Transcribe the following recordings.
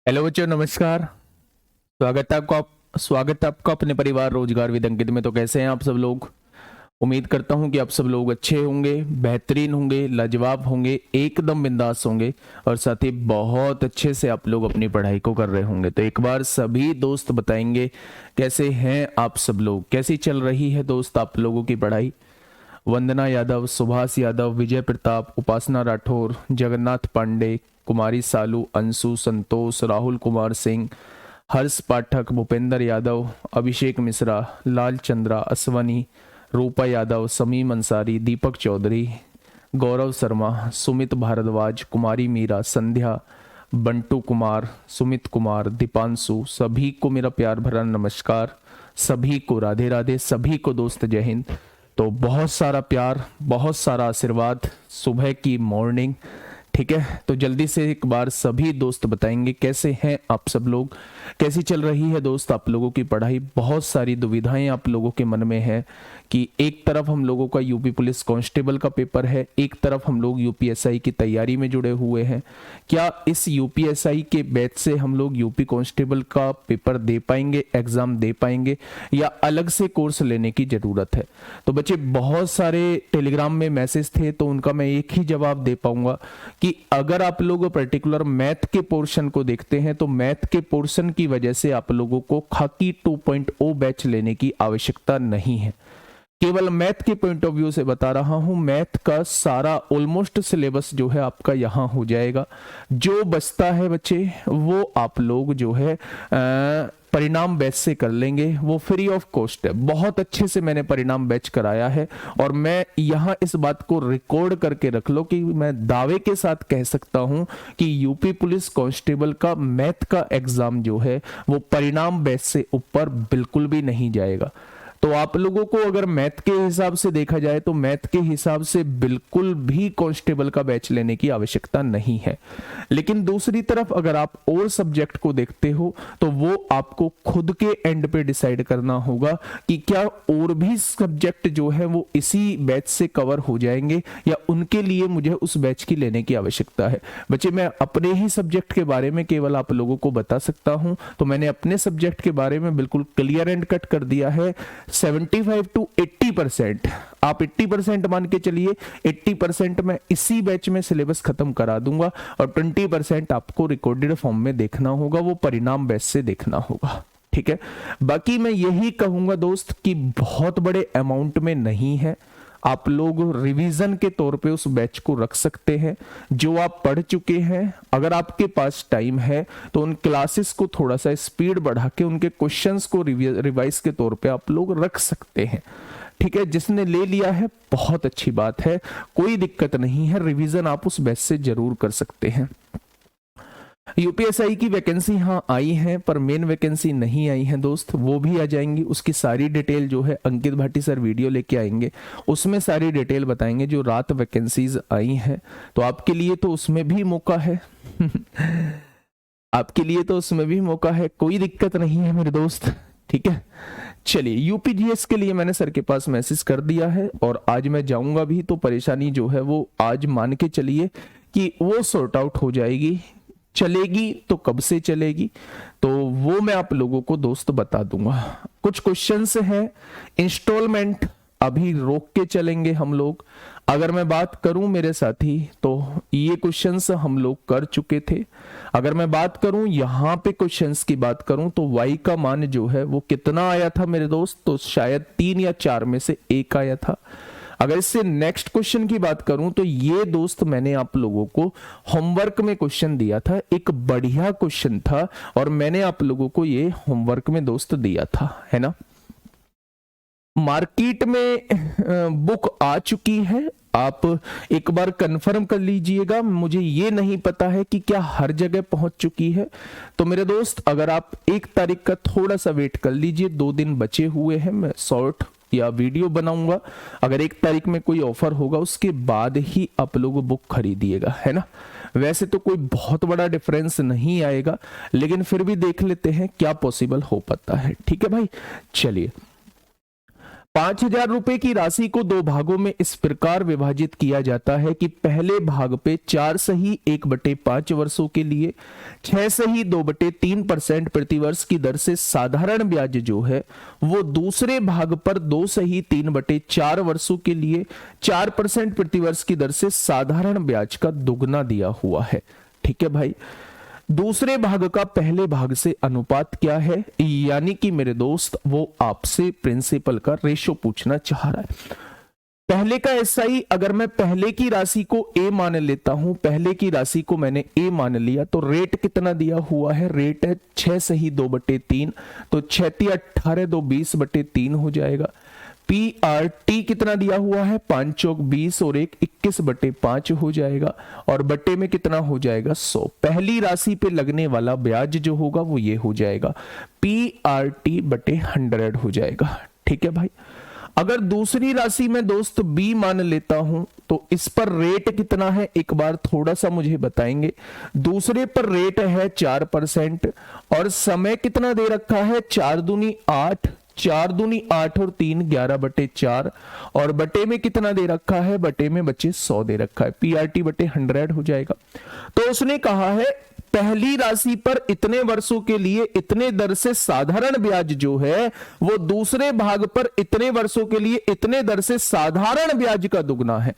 Hello बच्चों, नमस्कार। स्वागत है आपका अपने परिवार रोजगार विद अंकित में। तो कैसे हैं आप सब लोग? उम्मीद करता हूं कि आप सब लोग अच्छे होंगे, बेहतरीन होंगे, लाजवाब होंगे, एकदम बिंदास होंगे और साथ ही बहुत अच्छे से आप लोग अपनी पढ़ाई को कर रहे होंगे। तो एक बार सभी दोस्त बताएंगे कैसे हैं आप सब लोग, कैसी चल रही है दोस्त आप लोगों की पढ़ाई। वंदना यादव, सुभाष यादव, विजय प्रताप, उपासना राठौर, जगन्नाथ पांडे, कुमारी सालू, अंशु, संतोष, राहुल कुमार सिंह, हर्ष पाठक, भूपेंद्र यादव, अभिषेक मिश्रा, लाल चंद्रा, अश्वनी, रूपा यादव, समीम अंसारी, दीपक चौधरी, गौरव शर्मा, सुमित भारद्वाज, कुमारी मीरा, संध्या, बंटू कुमार, सुमित कुमार, दीपांशु, सभी को मेरा प्यार भरा नमस्कार, सभी को राधे राधे, सभी को दोस्त जय हिंद। तो बहुत सारा प्यार, बहुत सारा आशीर्वाद, सुबह की मॉर्निंग, ठीक है। तो जल्दी से एक बार सभी दोस्त बताएंगे कैसे हैं आप सब लोग, कैसी चल रही है दोस्त आप लोगों की पढ़ाई। बहुत सारी दुविधाएं आप लोगों के मन में है कि एक तरफ हम लोगों का यूपी पुलिस कांस्टेबल का पेपर है, एक तरफ हम लोग यूपीएसआई की तैयारी में जुड़े हुए हैं। क्या इस यूपीएसआई के बैच से हम लोग यूपी कांस्टेबल का पेपर दे पाएंगे, एग्जाम दे पाएंगे, या अलग से कोर्स लेने की जरूरत है? तो बच्चे बहुत सारे टेलीग्राम में मैसेज थे, तो उनका मैं एक ही जवाब दे पाऊंगा कि अगर आप लोग पर्टिकुलर मैथ के पोर्शन को देखते हैं तो मैथ के पोर्शन की वजह से आप लोगों को खाकी 2.0 बैच लेने की आवश्यकता नहीं है। केवल मैथ के पॉइंट ऑफ व्यू से बता रहा हूं, मैथ का सारा ऑलमोस्ट सिलेबस जो है आपका यहां हो जाएगा। जो बचता है बच्चे वो आप लोग जो है परिणाम बैच से कर लेंगे, वो फ्री ऑफ कॉस्ट है। बहुत अच्छे से मैंने परिणाम बैच कराया है और मैं यहां इस बात को रिकॉर्ड करके रख लो कि मैं दावे के साथ कह सकता हूं कि यूपी पुलिस कांस्टेबल का मैथ का एग्जाम जो है वो परिणाम बैच से ऊपर बिल्कुल भी नहीं जाएगा। तो आप लोगों को अगर मैथ के हिसाब से देखा जाए तो मैथ के हिसाब से बिल्कुल भी कांस्टेबल का बैच लेने की आवश्यकता नहीं है। लेकिन दूसरी तरफ अगर आप और सब्जेक्ट को देखते हो तो वो आपको खुद के एंड पे डिसाइड करना होगा कि क्या और भी सब्जेक्ट जो है वो इसी बैच से कवर हो जाएंगे या उनके लिए मुझे उस बैच की लेने की आवश्यकता है। बच्चे मैं अपने ही सब्जेक्ट के बारे में केवल आप लोगों को बता सकता हूं, तो मैंने अपने सब्जेक्ट के बारे में बिल्कुल क्लियर एंड कट कर दिया है। 75 to 80%, आप 80% मान के चलिए, 80% मैं इसी बैच में सिलेबस खत्म करा दूंगा और 20% आपको रिकॉर्डेड फॉर्म में देखना होगा, वो परिणाम बैच से देखना होगा, ठीक है। बाकी मैं यही कहूंगा दोस्त कि बहुत बड़े अमाउंट में नहीं है, आप लोग रिवीजन के तौर पे उस बैच को रख सकते हैं जो आप पढ़ चुके हैं। अगर आपके पास टाइम है तो उन क्लासेस को थोड़ा सा स्पीड बढ़ा के उनके क्वेश्चंस को रिवाइज के तौर पे आप लोग रख सकते हैं, ठीक है। जिसने ले लिया है बहुत अच्छी बात है, कोई दिक्कत नहीं है, रिवीजन आप उस बैच से जरूर कर सकते हैं। यूपीएसआई की वैकेंसी हाँ आई है, पर मेन वैकेंसी नहीं आई है दोस्त, वो भी आ जाएंगी। उसकी सारी डिटेल जो है अंकित भाटी सर वीडियो लेके आएंगे, उसमें सारी डिटेल बताएंगे जो रात वैकेंसीज आई हैं। तो आपके लिए तो उसमें भी मौका है आपके लिए तो उसमें भी मौका है, कोई दिक्कत नहीं है मेरे दोस्त, ठीक है। चलिए, यूपीजीएस के लिए मैंने सर के पास मैसेज कर दिया है और आज मैं जाऊंगा भी, तो परेशानी जो है वो आज मान के चलिए कि वो सॉर्ट आउट हो जाएगी। चलेगी तो कब से चलेगी तो वो मैं आप लोगों को दोस्त बता दूंगा। कुछ क्वेश्चंस हैं, इंस्टॉलमेंट अभी रोक के चलेंगे हम लोग। अगर मैं बात करूं मेरे साथी तो ये क्वेश्चंस हम लोग कर चुके थे। अगर मैं बात करूं यहां पे क्वेश्चंस की बात करूं तो y का मान जो है वो कितना आया था मेरे दोस्त, तो शायद 3 या 4 में से 1 आया था। अगर इससे नेक्स्ट क्वेश्चन की बात करूं तो ये दोस्त मैंने आप लोगों को होमवर्क में क्वेश्चन दिया था, एक बढ़िया क्वेश्चन था और मैंने आप लोगों को ये होमवर्क में दोस्त दिया था, है ना। मार्केट में बुक आ चुकी है, आप एक बार कंफर्म कर लीजिएगा। मुझे ये नहीं पता है कि क्या हर जगह पहुंच चुकी है। तो मेरे दोस्त अगर आप 1 तारीख का थोड़ा सा वेट कर लीजिए, 2 दिन बचे हुए हैं, मैं शॉर्ट या वीडियो बनाऊंगा। अगर 1 तारीख में कोई ऑफर होगा उसके बाद ही आप लोग बुक खरीदिएगा, है ना। वैसे तो कोई बहुत बड़ा डिफरेंस नहीं आएगा, लेकिन फिर भी देख लेते हैं क्या पॉसिबल हो पाता है, ठीक है भाई। चलिए, 5,000 रुपए की राशि को दो भागों में इस प्रकार विभाजित किया जाता है कि पहले भाग पे 4 सही 1/5 वर्षों के लिए 6 सही 2/3% प्रतिवर्ष की दर से साधारण ब्याज जो है वो दूसरे भाग पर 2 सही 3/4 वर्षों के लिए 4% प्रतिवर्ष की दर से साधारण ब्याज का दुगना दिया हुआ है। ठीक है भाई, दूसरे भाग का पहले भाग से अनुपात क्या है, यानी कि मेरे दोस्त वो आपसे प्रिंसिपल का रेशो पूछना चाह रहा है। पहले का एसआई अगर मैं पहले की राशि को ए मान लेता हूं, पहले की राशि को मैंने ए मान लिया तो रेट कितना दिया हुआ है, रेट है 6 सही 2/3, तो 6 × 18 2 20/3 हो जाएगा। PRT कितना दिया हुआ है, 5 चौक 20 और 1 21/5 हो जाएगा, और बट्टे में कितना हो जाएगा 100। पहली राशि पे लगने वाला ब्याज जो होगा वो ये हो जाएगा PRT/100 हो जाएगा। ठीक है भाई, अगर दूसरी राशि में दोस्त B मान लेता हूं तो इस पर रेट कितना है एक बार थोड़ा सा मुझे बताएंगे। दूसरे पर रेट है 4% और समय कितना दे रखा है, 4 दूनी 8, 4 दूनी 8 और 3 11/4, और बटे में कितना दे रखा है, बटे में बच्चे 100 दे रखा है, PRT/100 हो जाएगा। तो उसने कहा है पहली राशि पर इतने वर्षों के लिए इतने दर से साधारण ब्याज जो है वो दूसरे भाग पर इतने वर्षों के लिए इतने दर से साधारण ब्याज का दुगना है।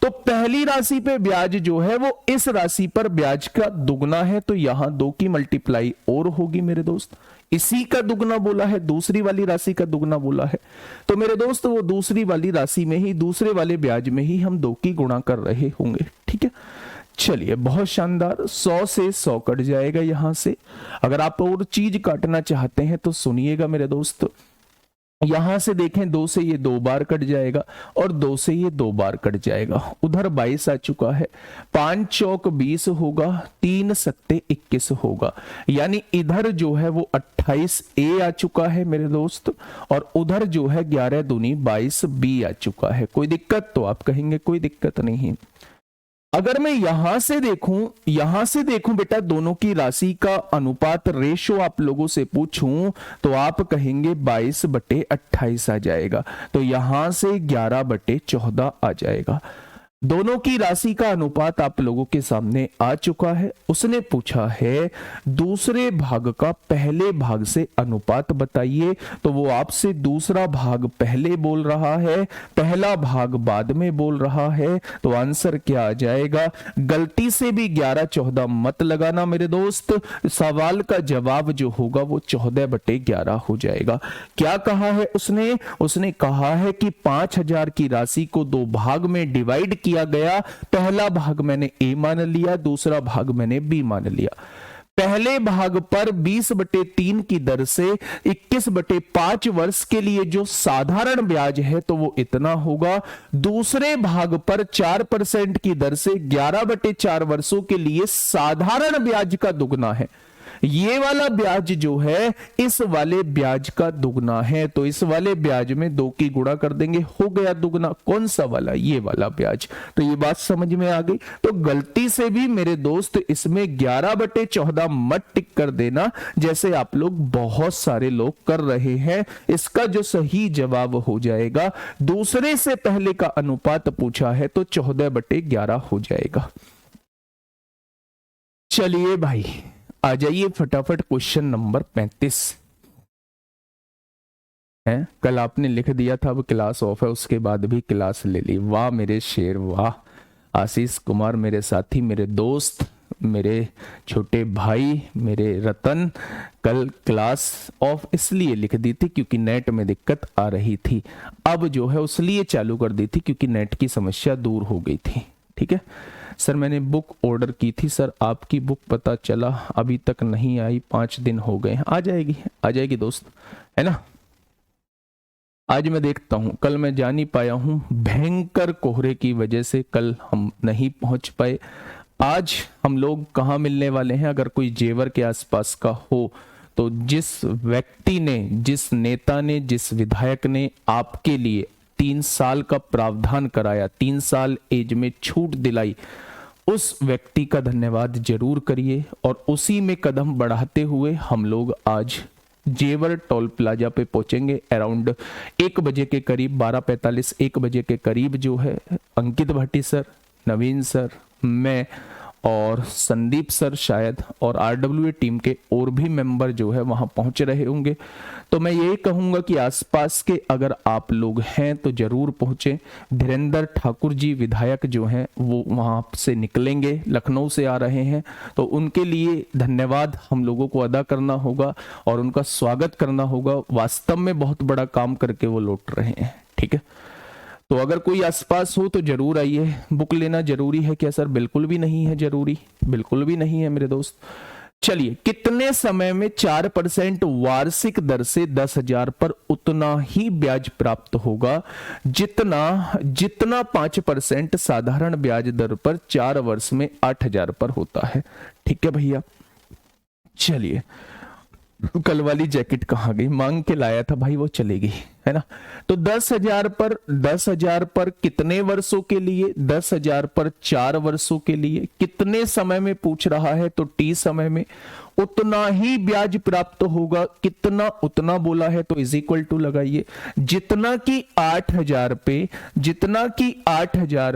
तो पहली राशि पे ब्याज जो है वो इस राशि पर ब्याज का दुगना है, तो यहां 2 की मल्टीप्लाई और होगी मेरे दोस्त, इसी का दुगना बोला है, दूसरी वाली राशि का दुगना बोला है। तो मेरे दोस्त वो दूसरी वाली राशि में ही, दूसरे वाले ब्याज में ही हम 2 की गुणा कर रहे होंगे। ठीक है, चलिए बहुत शानदार, 100 से 100 कट जाएगा यहां से। अगर आप और चीज काटना चाहते हैं तो सुनिएगा मेरे दोस्त, यहां से देखें 2 से ये 2 बार कट जाएगा और 2 से ये 2 बार कट जाएगा। उधर 22 आ चुका है, 5 चौक 20 होगा, 3 सत्ते 21 होगा, यानी इधर जो है वो 28 ए आ चुका है मेरे दोस्त, और उधर जो है 11 दूनी 22 बी आ चुका है। कोई दिक्कत, तो आप कहेंगे कोई दिक्कत नहीं। अगर मैं यहां से देखूं बेटा दोनों की राशि का अनुपात रेशो आप लोगों से पूछूं तो आप कहेंगे 22/28 आ जाएगा, तो यहां से 11/14 आ जाएगा। दोनों की राशि का अनुपात आप लोगों के सामने आ चुका है। उसने पूछा है दूसरे भाग का पहले भाग से अनुपात बताइए, तो वो आपसे दूसरा भाग पहले बोल रहा है, पहला भाग बाद में बोल रहा है, तो आंसर क्या आ जाएगा। गलती से भी 11/14 मत लगाना मेरे दोस्त, सवाल का जवाब जो होगा वो 14/11 हो जाएगा। क्या कहा है उसने कहा है कि 5,000 की राशि को 2 भाग में डिवाइड किया गया, पहला भाग मैंने ए मान लिया, दूसरा भाग मैंने बी मान लिया। पहले भाग पर 20/3 की दर से 21/5 वर्ष के लिए जो साधारण ब्याज है तो वो इतना होगा। दूसरे भाग पर 4% की दर से 11/4 वर्षों के लिए साधारण ब्याज का दुगना है। ये वाला ब्याज जो है इस वाले ब्याज का दुगना है, तो इस वाले ब्याज में 2 की गुणा कर देंगे, हो गया दुगना। कौन सा वाला, ये वाला ब्याज। तो ये बात समझ में आ गई। तो गलती से भी मेरे दोस्त इसमें 11/14 मत टिक कर देना, जैसे आप लोग बहुत सारे लोग कर रहे हैं। इसका जो सही जवाब हो जाएगा, दूसरे से पहले का अनुपात पूछा है तो 14/11 हो जाएगा। चलिए भाई आ जाइए फटाफट क्वेश्चन नंबर 35 है। कल आपने लिख दिया था अब क्लास ऑफ है, उसके बाद भी क्लास ले ली। वाह मेरे शेर, वाह। आशीष कुमार मेरे साथी, मेरे दोस्त, मेरे छोटे भाई, मेरे रतन, कल क्लास ऑफ इसलिए लिख दी थी क्योंकि नेट में दिक्कत आ रही थी। अब जो है उसलिए चालू कर दी थी क्योंकि नेट की समस्या दूर हो गई थी। ठीक है सर, मैंने बुक ऑर्डर की थी सर, आपकी बुक पता चला अभी तक नहीं आई, 5 दिन हो गए। आ जाएगी दोस्त, है ना। आज मैं देखता हूं, कल मैं जा नहीं पाया हूं भयंकर कोहरे की वजह से, कल हम नहीं पहुंच पाए। आज हम लोग कहाँ मिलने वाले हैं, अगर कोई जेवर के आसपास का हो तो जिस व्यक्ति ने, जिस नेता ने, जिस विधायक ने आपके लिए 3 साल का प्रावधान कराया, 3 साल एज में छूट दिलाई, उस व्यक्ति का धन्यवाद जरूर करिए। और उसी में कदम बढ़ाते हुए हम लोग आज जेवर टोल प्लाजा पे पहुंचेंगे अराउंड 1 बजे के करीब, 12:45 1 बजे के करीब जो है अंकित भाटी सर, नवीन सर, मैं और संदीप सर शायद और आरडब्ल्यूए टीम के और भी मेंबर जो है वहां पहुंच रहे होंगे। तो मैं ये कहूंगा कि आसपास के अगर आप लोग हैं तो जरूर पहुंचे। धीरेन्द्र ठाकुर जी विधायक जो हैं वो वहां से निकलेंगे, लखनऊ से आ रहे हैं, तो उनके लिए धन्यवाद हम लोगों को अदा करना होगा और उनका स्वागत करना होगा। वास्तव में बहुत बड़ा काम करके वो लौट रहे हैं। ठीक है, तो अगर कोई आसपास हो तो जरूर आइए। बुक लेना जरूरी है क्या सर? बिल्कुल भी नहीं है जरूरी, बिल्कुल भी नहीं है मेरे दोस्त। चलिए, कितने समय में 4% वार्षिक दर से 10,000 पर उतना ही ब्याज प्राप्त होगा जितना 5% साधारण ब्याज दर पर 4 वर्ष में 8,000 पर होता है। ठीक है भैया, चलिए कल वाली जैकेट कहाँ गई? मांग के लाया था भाई, वो चलेगी, है ना। तो 10,000 पर कितने वर्षों के लिए? 10,000 पर 4 वर्षों के लिए। कितने समय में पूछ रहा है? तो टी समय में। उतना ही ब्याज प्राप्त होगा। कितना? उतना बोला है तो इज इक्वल टू लगाइए, जितना कि 8,000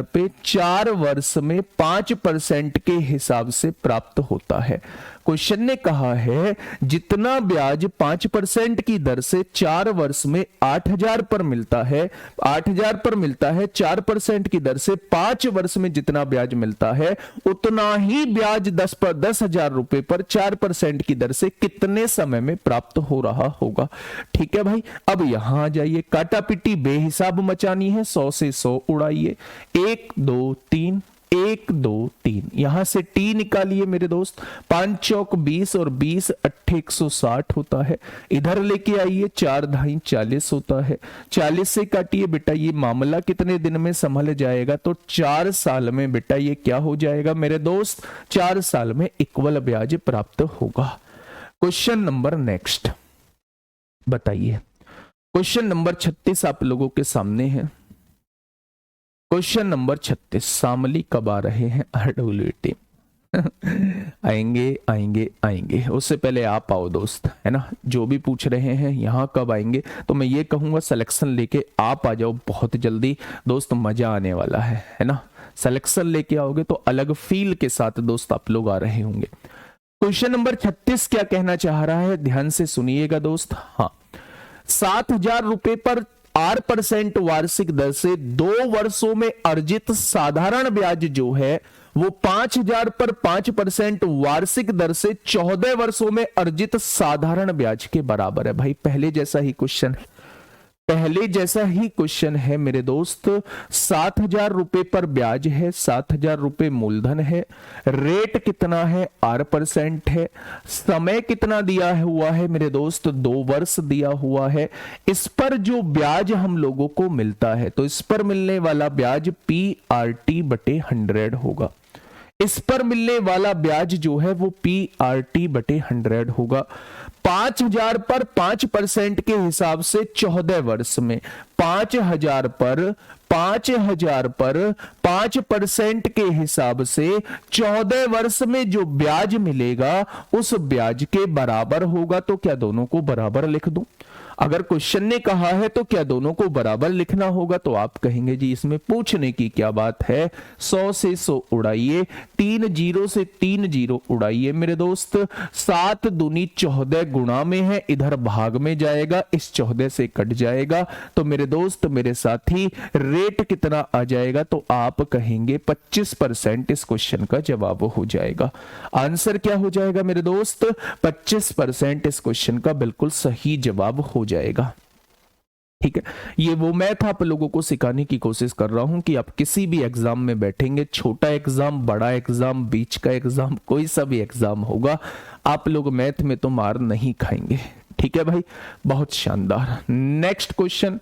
पे 4 वर्ष में 5% के हिसाब से प्राप्त होता है। क्वेश्चन ने कहा है जितना ब्याज 5% की दर से 4 वर्ष में 8,000 पर मिलता है, 8,000 पर मिलता है, 4% की दर से 5 वर्ष में जितना ब्याज मिलता है उतना ही ब्याज 10,000 रुपए पर 4% की दर से कितने समय में प्राप्त हो रहा होगा। ठीक है भाई, अब यहां आ जाइए, काटा पिटी बेहिसाब मचानी है, 100 से 100 उड़ाइए। 1 2 3 1 2 3, यहां से टी निकालिए मेरे दोस्त। 5 चौक 20 और 20 अट्ठे 160 होता है। इधर लेके आइए, 4 ढाई 40 होता है। 40 से काटिए बेटा, ये मामला कितने दिन में संभल जाएगा? तो 4 साल में बेटा ये क्या हो जाएगा मेरे दोस्त? 4 साल में इक्वल ब्याज प्राप्त होगा। क्वेश्चन नंबर नेक्स्ट बताइए। क्वेश्चन नंबर 36 आप लोगों के सामने है। क्वेश्चन नंबर 36, शामली कब आ रहे हैं आरडब्ल्यूए टीम? आएंगे। उससे पहले आप आओ दोस्त, है ना। जो भी पूछ रहे हैं यहाँ कब आएंगे, तो मैं ये कहूंगा सिलेक्शन लेके आप आ जाओ बहुत जल्दी दोस्त, मजा आने वाला है ना। सिलेक्शन लेके आओगे तो अलग फील के साथ दोस्त आप लोग आ रहे होंगे। क्वेश्चन नंबर 36 क्या कहना चाह रहा है, ध्यान से सुनिएगा दोस्त। हाँ, 7,000 रुपए पर 8% वार्षिक दर से 2 वर्षों में अर्जित साधारण ब्याज जो है वो 5,000 पर 5% वार्षिक दर से 14 वर्षों में अर्जित साधारण ब्याज के बराबर है। भाई पहले जैसा ही क्वेश्चन है मेरे दोस्त। 7,000 रुपए पर ब्याज है, 7,000 रुपए मूलधन है, रेट कितना है? 8% है। समय कितना दिया हुआ है मेरे दोस्त? 2 वर्ष दिया हुआ है। इस पर जो ब्याज हम लोगों को मिलता है तो इस पर मिलने वाला ब्याज PRT/100 होगा। इस पर मिलने वाला ब्याज जो है वो PRT/100 होगा। 5,000 पर 5% के हिसाब से 14 वर्ष में, 5,000 पर 5% के हिसाब से 14 वर्ष में जो ब्याज मिलेगा उस ब्याज के बराबर होगा। तो क्या दोनों को बराबर लिख दूं? अगर क्वेश्चन ने कहा है तो क्या दोनों को बराबर लिखना होगा? तो आप कहेंगे जी इसमें पूछने की क्या बात है। 100 से 100 उड़ाइए, 3 0 से 3 0 उड़ाइए मेरे दोस्त। 7 दूनी 14 गुणा में है, इधर भाग में जाएगा, इस 14 से कट जाएगा। तो मेरे दोस्त मेरे साथी रेट कितना आ जाएगा? तो आप कहेंगे 25% इस क्वेश्चन का जवाब हो जाएगा। आंसर क्या हो जाएगा मेरे दोस्त? 25% इस क्वेश्चन का बिल्कुल सही जवाब हो जाएगा। ठीक है, ये वो मैथ आप लोगों को सिखाने की कोशिश कर रहा हूं कि आप किसी भी एग्जाम में बैठेंगे, छोटा एग्जाम, बड़ा एग्जाम, बीच का एग्जाम, कोई सा भी एग्जाम होगा, आप लोग मैथ में तो मार नहीं खाएंगे। ठीक है भाई, बहुत शानदार। नेक्स्ट क्वेश्चन,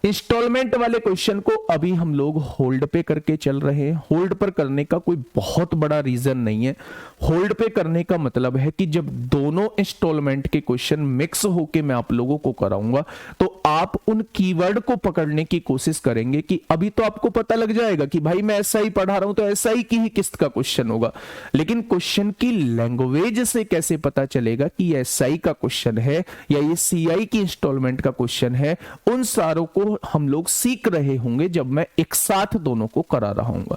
इंस्टॉलमेंट वाले क्वेश्चन को अभी हम लोग होल्ड पे करके चल रहे हैं। होल्ड पर करने का कोई बहुत बड़ा रीजन नहीं है। होल्ड पे करने का मतलब है कि जब दोनों इंस्टॉलमेंट के क्वेश्चन मिक्स होके मैं आप लोगों को कराऊंगा तो आप उन कीवर्ड को पकड़ने की कोशिश करेंगे कि अभी तो आपको पता लग जाएगा कि भाई मैं एसआई पढ़ा रहा हूं तो एसआई की ही किस्त का क्वेश्चन होगा, लेकिन क्वेश्चन की लैंग्वेज से कैसे पता चलेगा कि ये एसआई का क्वेश्चन है या ये सीआई की इंस्टॉलमेंट का क्वेश्चन है, उन सारों को हम लोग सीख रहे होंगे जब मैं एक साथ दोनों को करा रहा हूं।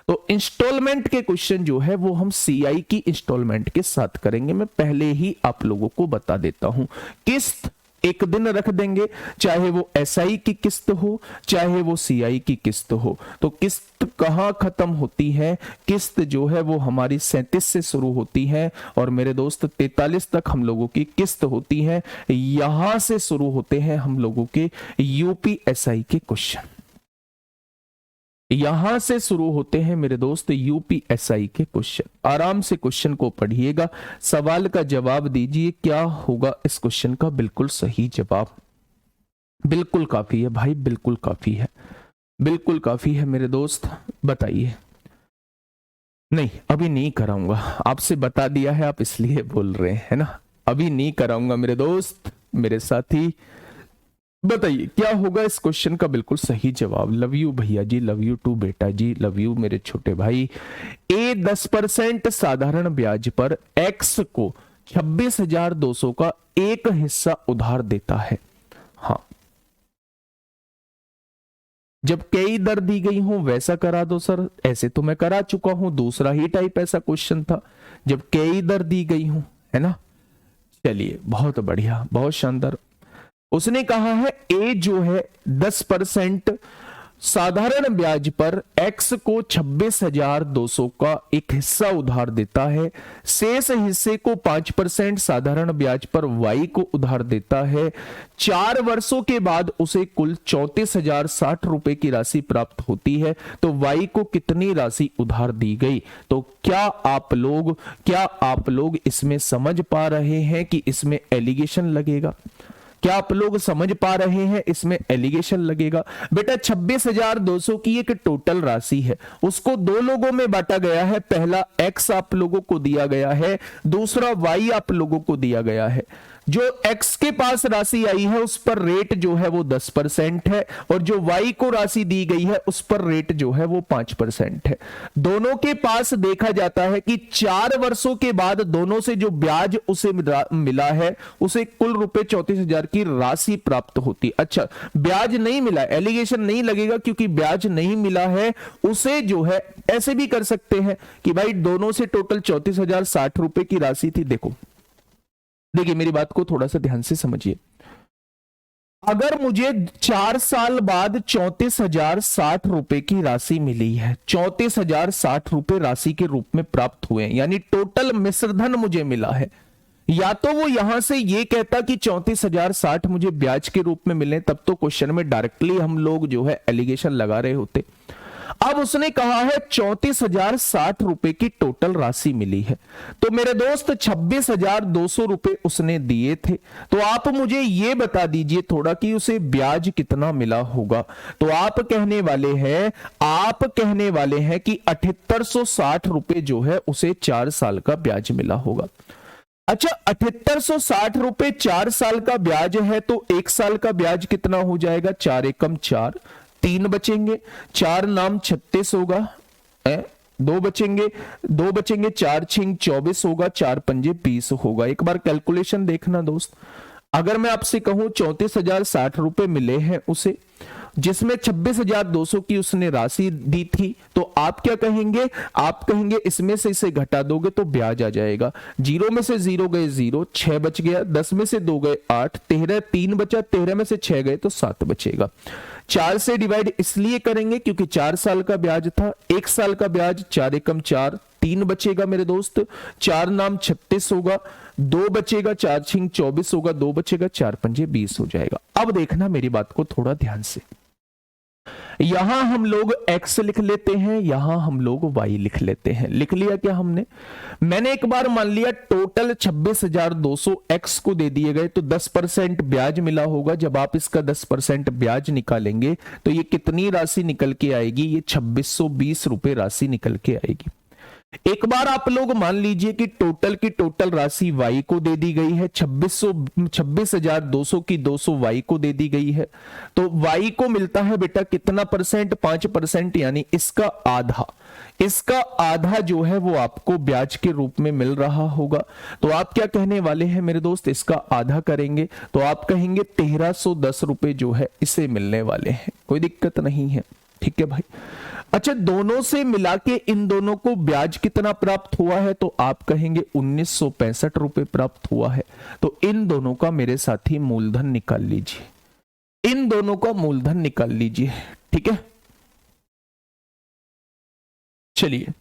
तो इंस्टॉलमेंट के क्वेश्चन जो है वो हम सीआई की इंस्टॉलमेंट के साथ करेंगे। मैं पहले ही आप लोगों को बता देता हूं, किस्त एक दिन रख देंगे, चाहे वो एसआई की किस्त हो चाहे वो सीआई की किस्त हो। तो किस्त कहां खत्म होती है? किस्त जो है वो हमारी 37 से शुरू होती है और मेरे दोस्त 43 तक हम लोगों की किस्त होती है। यहां से शुरू होते हैं हम लोगों के यूपीएसआई के क्वेश्चन, यहां से शुरू होते हैं मेरे दोस्त यूपीएसआई के क्वेश्चन। आराम से क्वेश्चन को पढ़िएगा, सवाल का जवाब दीजिए, क्या होगा इस क्वेश्चन का बिल्कुल सही जवाब। बिल्कुल काफी है भाई, बिल्कुल काफी है, बिल्कुल काफी है मेरे दोस्त, बताइए। नहीं अभी नहीं कराऊंगा, आपसे बता दिया है आप इसलिए बोल रहे हैं ना, अभी नहीं कराऊंगा मेरे दोस्त मेरे साथी। बताइए क्या होगा इस क्वेश्चन का बिल्कुल सही जवाब। लव यू भैया जी, लव यू टू बेटा जी, लव यू मेरे छोटे भाई। ए 10% साधारण ब्याज पर एक्स को 26,200 का एक हिस्सा उधार देता है। हाँ, जब कई दर दी गई हो वैसा करा दो सर, ऐसे तो मैं करा चुका हूं, दूसरा ही टाइप ऐसा क्वेश्चन था जब कई दर दी गई हो, है ना। चलिए बहुत बढ़िया, बहुत शानदार। उसने कहा है ए जो है 10% साधारण ब्याज पर एक्स को 26,200 का एक हिस्सा उधार देता है, शेष हिस्से को 5% साधारण ब्याज पर वाई को उधार देता है। 4 वर्षों के बाद उसे कुल 34,060 रुपए की राशि प्राप्त होती है। तो वाई को कितनी राशि उधार दी गई? तो क्या आप लोग इसमें समझ पा रहे हैं कि इसमें एलिगेशन लगेगा? क्या आप लोग समझ पा रहे हैं इसमें एलिगेशन लगेगा? बेटा 26,200 की एक टोटल राशि है, उसको दो लोगों में बांटा गया है। पहला एक्स आप लोगों को दिया गया है, दूसरा वाई आप लोगों को दिया गया है। जो एक्स के पास राशि आई है उस पर रेट जो है वो 10% है और जो वाई को राशि दी गई है उस पर रेट जो है वो 5% है। दोनों के पास देखा जाता है कि 4 वर्षों के बाद दोनों से जो ब्याज उसे मिला है उसे कुल रुपए 34,000 की राशि प्राप्त होती। अच्छा, ब्याज नहीं मिला, एलिगेशन नहीं लगेगा क्योंकि ब्याज नहीं मिला है। उसे जो है ऐसे भी कर सकते हैं कि भाई दोनों से टोटल 34,060 रुपए की राशि थी। देखिए मेरी बात को थोड़ा सा ध्यान से समझिए। अगर मुझे 4 साल बाद 34,060 रुपए की राशि मिली है, 34,060 रुपए राशि के रूप में प्राप्त हुए, यानी टोटल मिश्रधन मुझे मिला है, या तो वो यहां से ये कहता कि 34,060 मुझे ब्याज के रूप में मिले, तब तो क्वेश्चन में डायरेक्टली हम लोग जो है एलिगेशन लगा रहे होते। अब उसने कहा है 34,060 रुपए की टोटल राशि मिली है, तो मेरे दोस्त 26,200 रुपए उसने दिए थे। तो आप मुझे ये बता दीजिए थोड़ा कि उसे ब्याज कितना मिला होगा। तो आप कहने वाले हैं कि 7860 रुपए जो है उसे 4 साल का ब्याज मिला होगा। अच्छा, 7860 रुपए 4 साल का ब्याज है तो 1 साल का ब्याज कितना हो जाएगा? 4 एकम 4, 3 बचेंगे, 4 नाम 36 होगा, 2 बचेंगे, 4 छिंग 24 होगा, 4 पंजे 20 होगा। एक बार कैलकुलेशन देखना दोस्त, अगर मैं आपसे कहूं 34,060 रुपए मिले हैं उसे, जिसमें 26,200 की उसने राशि दी थी, तो आप क्या कहेंगे? आप कहेंगे इसमें से इसे घटा दोगे तो ब्याज आ जाएगा। 0 में से 0 गए 0, 6 बच गया, 10 में से 2 गए 8, 13 3 बचा, 13 में से 6 गए तो 7 बचेगा। 4 से डिवाइड इसलिए करेंगे क्योंकि 4 साल का ब्याज था, 1 साल का ब्याज 4 एकम 4, 3 बचेगा मेरे दोस्त, 4 नाम 36 होगा, 2 बचेगा, 4 छिंग 24 होगा, 2 बचेगा, 4 पंजे 20 हो जाएगा। अब देखना मेरी बात को थोड़ा ध्यान से, यहां हम लोग x लिख लेते हैं, यहां हम लोग y लिख लेते हैं। लिख लिया क्या हमने? मैंने एक बार मान लिया टोटल 26,200 x को दे दिए गए, तो 10% ब्याज मिला होगा। जब आप इसका 10% ब्याज निकालेंगे तो ये कितनी राशि निकल के आएगी? ये 2620 रुपए राशि निकल के आएगी। एक बार आप लोग मान लीजिए कि टोटल की टोटल राशि y को दे दी गई है, 26,200 की 200 y को दे दी गई है। तो y को मिलता है बेटा कितना परसेंट? 5%, यानी इसका आधा। इसका आधा जो है वो आपको ब्याज के रूप में मिल रहा होगा। तो आप क्या कहने वाले हैं मेरे दोस्त? इसका आधा करेंगे तो आप कहेंगे 1310 रुपए जो है इसे मिलने वाले हैं। कोई दिक्कत नहीं है, ठीक है भाई। अच्छा, दोनों से मिला के इन दोनों को ब्याज कितना प्राप्त हुआ है? तो आप कहेंगे 1965 रुपए प्राप्त हुआ है। तो इन दोनों का मेरे साथी मूलधन निकाल लीजिए, इन दोनों का मूलधन निकाल लीजिए, ठीक है। चलिए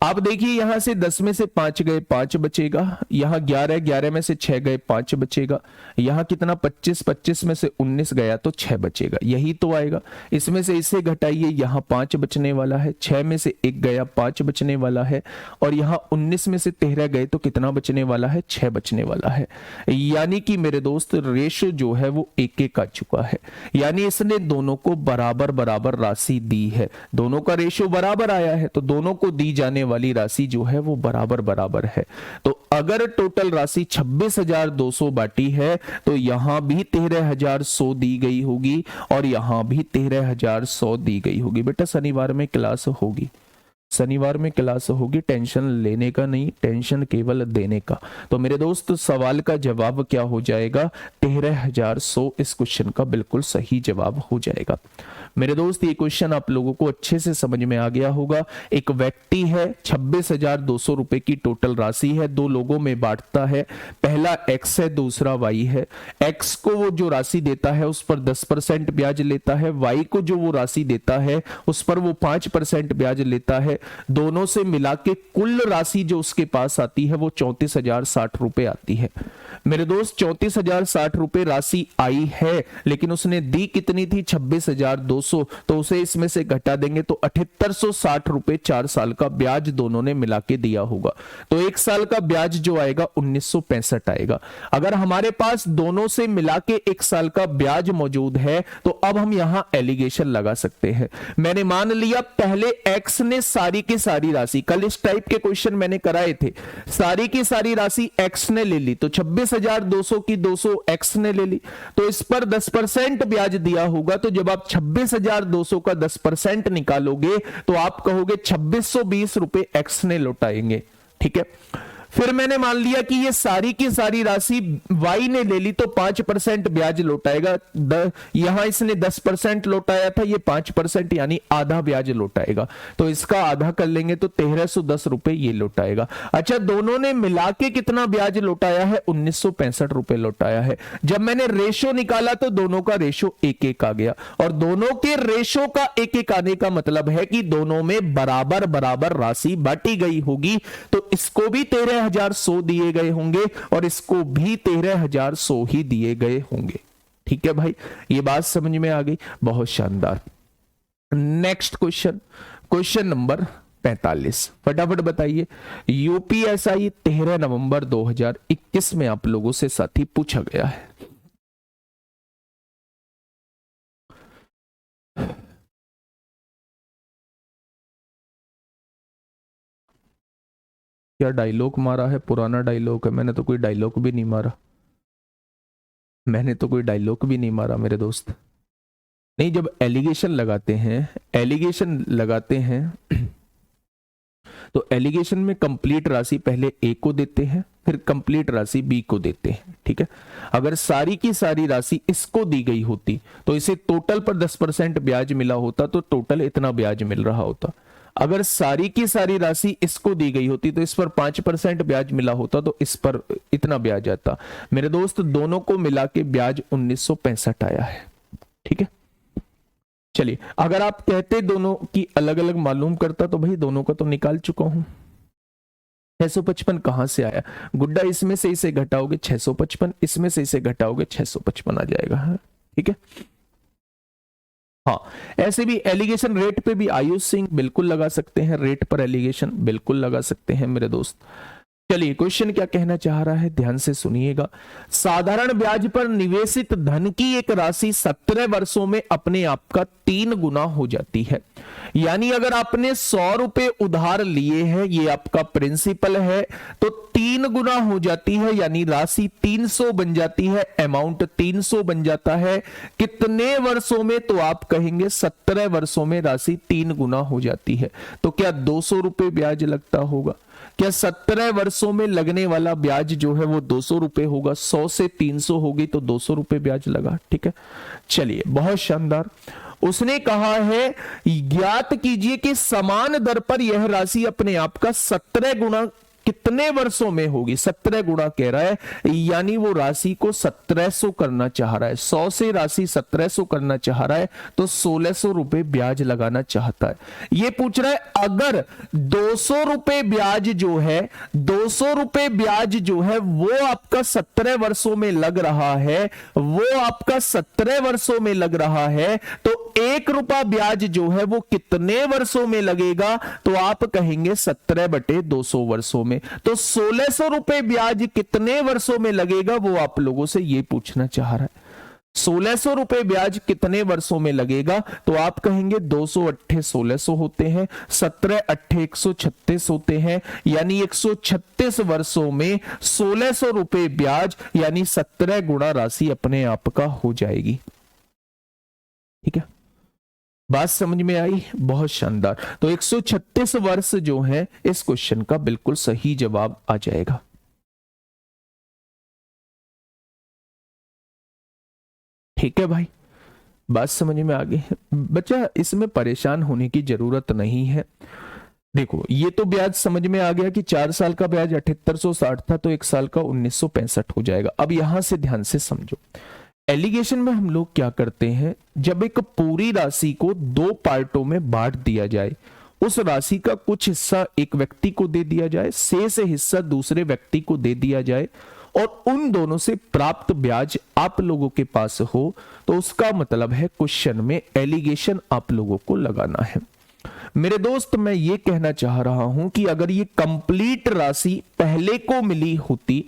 आप देखिए, यहां से 10 में से 5 गए 5 बचेगा, यहां 11 में से 6 गए 5 बचेगा, यहां कितना 25 में से 19 गया तो 6 बचेगा, यही तो आएगा। इसमें से इसे घटाइए, यहां 5 बचने वाला है, 6 में से 1 गया 5 बचने वाला है, और यहां 19 में से 13 गए तो कितना बचने वाला है? 6 बचने वाला है। यानी कि मेरे दोस्त रेशो जो है वो 1-1 आ चुका है, यानी इसने दोनों को बराबर बराबर राशि दी है। दोनों का रेशो बराबर आया है तो दोनों को दी जाने वाली राशि जो है वो बराबर बराबर है। तो अगर टोटल राशि 26,200 बांटी है तो यहां भी 13,100 दी गई होगी और यहां भी 13,100 दी गई होगी। बेटा शनिवार में क्लास होगी, शनिवार में क्लास होगी, टेंशन लेने का नहीं, टेंशन केवल देने का। तो मेरे दोस्त सवाल का जवाब क्या हो जाएगा? 13,100 इस क्वेश्चन का बिल्कुल सही जवाब हो जाएगा। मेरे दोस्त ये क्वेश्चन आप लोगों को अच्छे से समझ में आ गया होगा। एक व्यक्ति है, 26,200 रुपए की टोटल राशि है, दो लोगों में बांटता है, पहला x है दूसरा y है। x को वो जो राशि देता है उस पर 10% ब्याज लेता है, y को जो वो राशि देता है उस पर वो 5% ब्याज लेता है। दोनों से मिला के कुल राशि जो उसके पास आती है वो 34,060 रुपए आती है। मेरे दोस्त 34,060 रुपए राशि आई है, लेकिन उसने दी कितनी थी? 26,200, तो उसे इसमें से घटा देंगे तो 7860 रुपए 4 साल का ब्याज दोनों ने मिला के दिया होगा। तो 1 साल का ब्याज जो आएगा 1965 आएगा। अगर हमारे पास दोनों से मिला के 1 साल का ब्याज मौजूद है तो अब हम यहां एलिगेशन लगा सकते हैं। मैंने मान लिया पहले x ने सारी की सारी राशि, कल इस टाइप के क्वेश्चन मैंने कराए थे, सारी की सारी राशि x ने ले ली, तो 26,200 की 200 x ने ले ली, तो इस पर 10% ब्याज दिया होगा। तो जब आप 26,200 का 10% निकालोगे तो आप कहोगे 2620 रुपए x ने लौटाएंगे, ठीक है। फिर मैंने मान लिया कि ये सारी की सारी राशि y ने ले ली तो 5% ब्याज लौटाएगा। यहां इसने 10% लौटाया था, ये 5% यानी आधा ब्याज लौटाएगा, तो इसका आधा कर लेंगे तो 1310 रुपए ये लौटाएगा। अच्छा, दोनों ने मिला के कितना ब्याज लौटाया है? 1965 रुपए लौटाया है। जब मैंने रेशो निकाला तो दोनों का रेशो 1-1 आ गया, और दोनों के रेशो का 1-1 आने का मतलब है कि दोनों में बराबर बराबर राशि बांटी गई होगी। तो इसको भी 13,100 दिए गए होंगे और इसको भी 13,100 ही दिए गए होंगे, ठीक है भाई। ये बात समझ में आ गई? बहुत शानदार। नेक्स्ट क्वेश्चन, क्वेश्चन नंबर 45, फटाफट बताइए। यूपीएसआई 13 नवंबर 2021 में आप लोगों से साथी पूछा गया है। क्या डायलॉग मारा है? पुराना डायलॉग है, मैंने तो कोई डायलॉग भी नहीं मारा, मैंने तो कोई डायलॉग भी नहीं मारा मेरे दोस्त। नहीं, जब एलिगेशन लगाते हैं, एलिगेशन लगाते हैं तो एलिगेशन में कंप्लीट राशि पहले ए को देते हैं, फिर कंप्लीट राशि बी को देते हैं, ठीक है। अगर सारी की सारी राशि इसको दी गई होती तो इसे टोटल पर 10% ब्याज मिला होता तो टोटल इतना ब्याज मिल रहा होता। अगर सारी की सारी राशि इसको दी गई होती तो इस पर 5% ब्याज मिला होता तो इस पर इतना ब्याज आता। मेरे दोस्त दोनों को मिला के ब्याज 1965 आया है, ठीक है। चलिए, अगर आप कहते दोनों की अलग अलग मालूम करता तो भाई दोनों का तो निकाल चुका हूं। 655 कहां से आया? गुड्डा, इसमें से इसे घटाओगे 655, इसमें से इसे घटाओगे 655 आ जाएगा, ठीक है। हाँ, ऐसे भी एलिगेशन रेट पे भी आयुष सिंह बिल्कुल लगा सकते हैं, रेट पर एलिगेशन बिल्कुल लगा सकते हैं मेरे दोस्त। चलिए क्वेश्चन क्या कहना चाह रहा है, ध्यान से सुनिएगा। साधारण ब्याज पर निवेशित धन की एक राशि 17 वर्षों में अपने आप का 3 गुना हो जाती है। यानी अगर आपने 100 रुपए उधार लिए हैं, ये आपका प्रिंसिपल है, तो 3 गुना हो जाती है, यानी राशि 300 बन जाती है, अमाउंट 300 बन जाता है। कितने वर्षों में? तो आप कहेंगे 17 वर्षों में राशि 3 गुना हो जाती है। तो क्या 200 रुपए ब्याज लगता होगा? क्या 17 वर्षों में लगने वाला ब्याज जो है वो 200 रुपए होगा? 100 से 300 होगी तो 200 रुपए ब्याज लगा। ठीक है, चलिए बहुत शानदार। उसने कहा है ज्ञात कीजिए कि समान दर पर यह राशि अपने आप का 17 गुना कितने वर्षों में होगी? 17 गुना कह रहा है, यानी वो राशि को 1700 करना चाह रहा है। 100 से राशि 1700 करना चाह रहा है, तो 1600 रुपए ब्याज लगाना चाहता है। ये पूछ रहा है अगर 200 रुपए ब्याज जो है, 200 रुपए ब्याज जो है वो आपका 17 वर्षों में लग रहा है, वो आपका 17 वर्षों में लग रहा है, तो 1 रुपया ब्याज जो है वो कितने वर्षों में लगेगा? तो आप कहेंगे 17/200 वर्षों में। तो 1600 रुपए ब्याज कितने वर्षों में लगेगा, वो आप लोगों से ये पूछना चाह रहा है। 1600 रुपए ब्याज कितने वर्षों में लगेगा? तो आप कहेंगे 200 अट्ठे 1600 होते हैं, 17 अट्ठे 136 होते हैं, यानी 136 वर्षों में 1600 रुपए ब्याज यानी 17 गुना राशि अपने आप का हो जाएगी। ठीक है, बात समझ में आई? बहुत शानदार। तो 136 वर्ष जो है इस क्वेश्चन का बिल्कुल सही जवाब आ जाएगा। ठीक है भाई, बात समझ में आ गई। बच्चा इसमें परेशान होने की जरूरत नहीं है। देखो ये तो ब्याज समझ में आ गया कि 4 साल का ब्याज 7860 था, तो 1 साल का 1965 हो जाएगा। अब यहां से ध्यान से समझो, एलिगेशन में हम लोग क्या करते हैं, जब एक पूरी राशि को 2 पार्टों में बांट दिया जाए, उस राशि का कुछ हिस्सा एक व्यक्ति को दे दिया जाए, शेष हिस्सा दूसरे व्यक्ति को दे दिया जाए, और उन दोनों से प्राप्त ब्याज आप लोगों के पास हो, तो उसका मतलब है क्वेश्चन में एलिगेशन आप लोगों को लगाना है। मेरे दोस्त मैं ये कहना चाह रहा हूं कि अगर ये कंप्लीट राशि पहले को मिली होती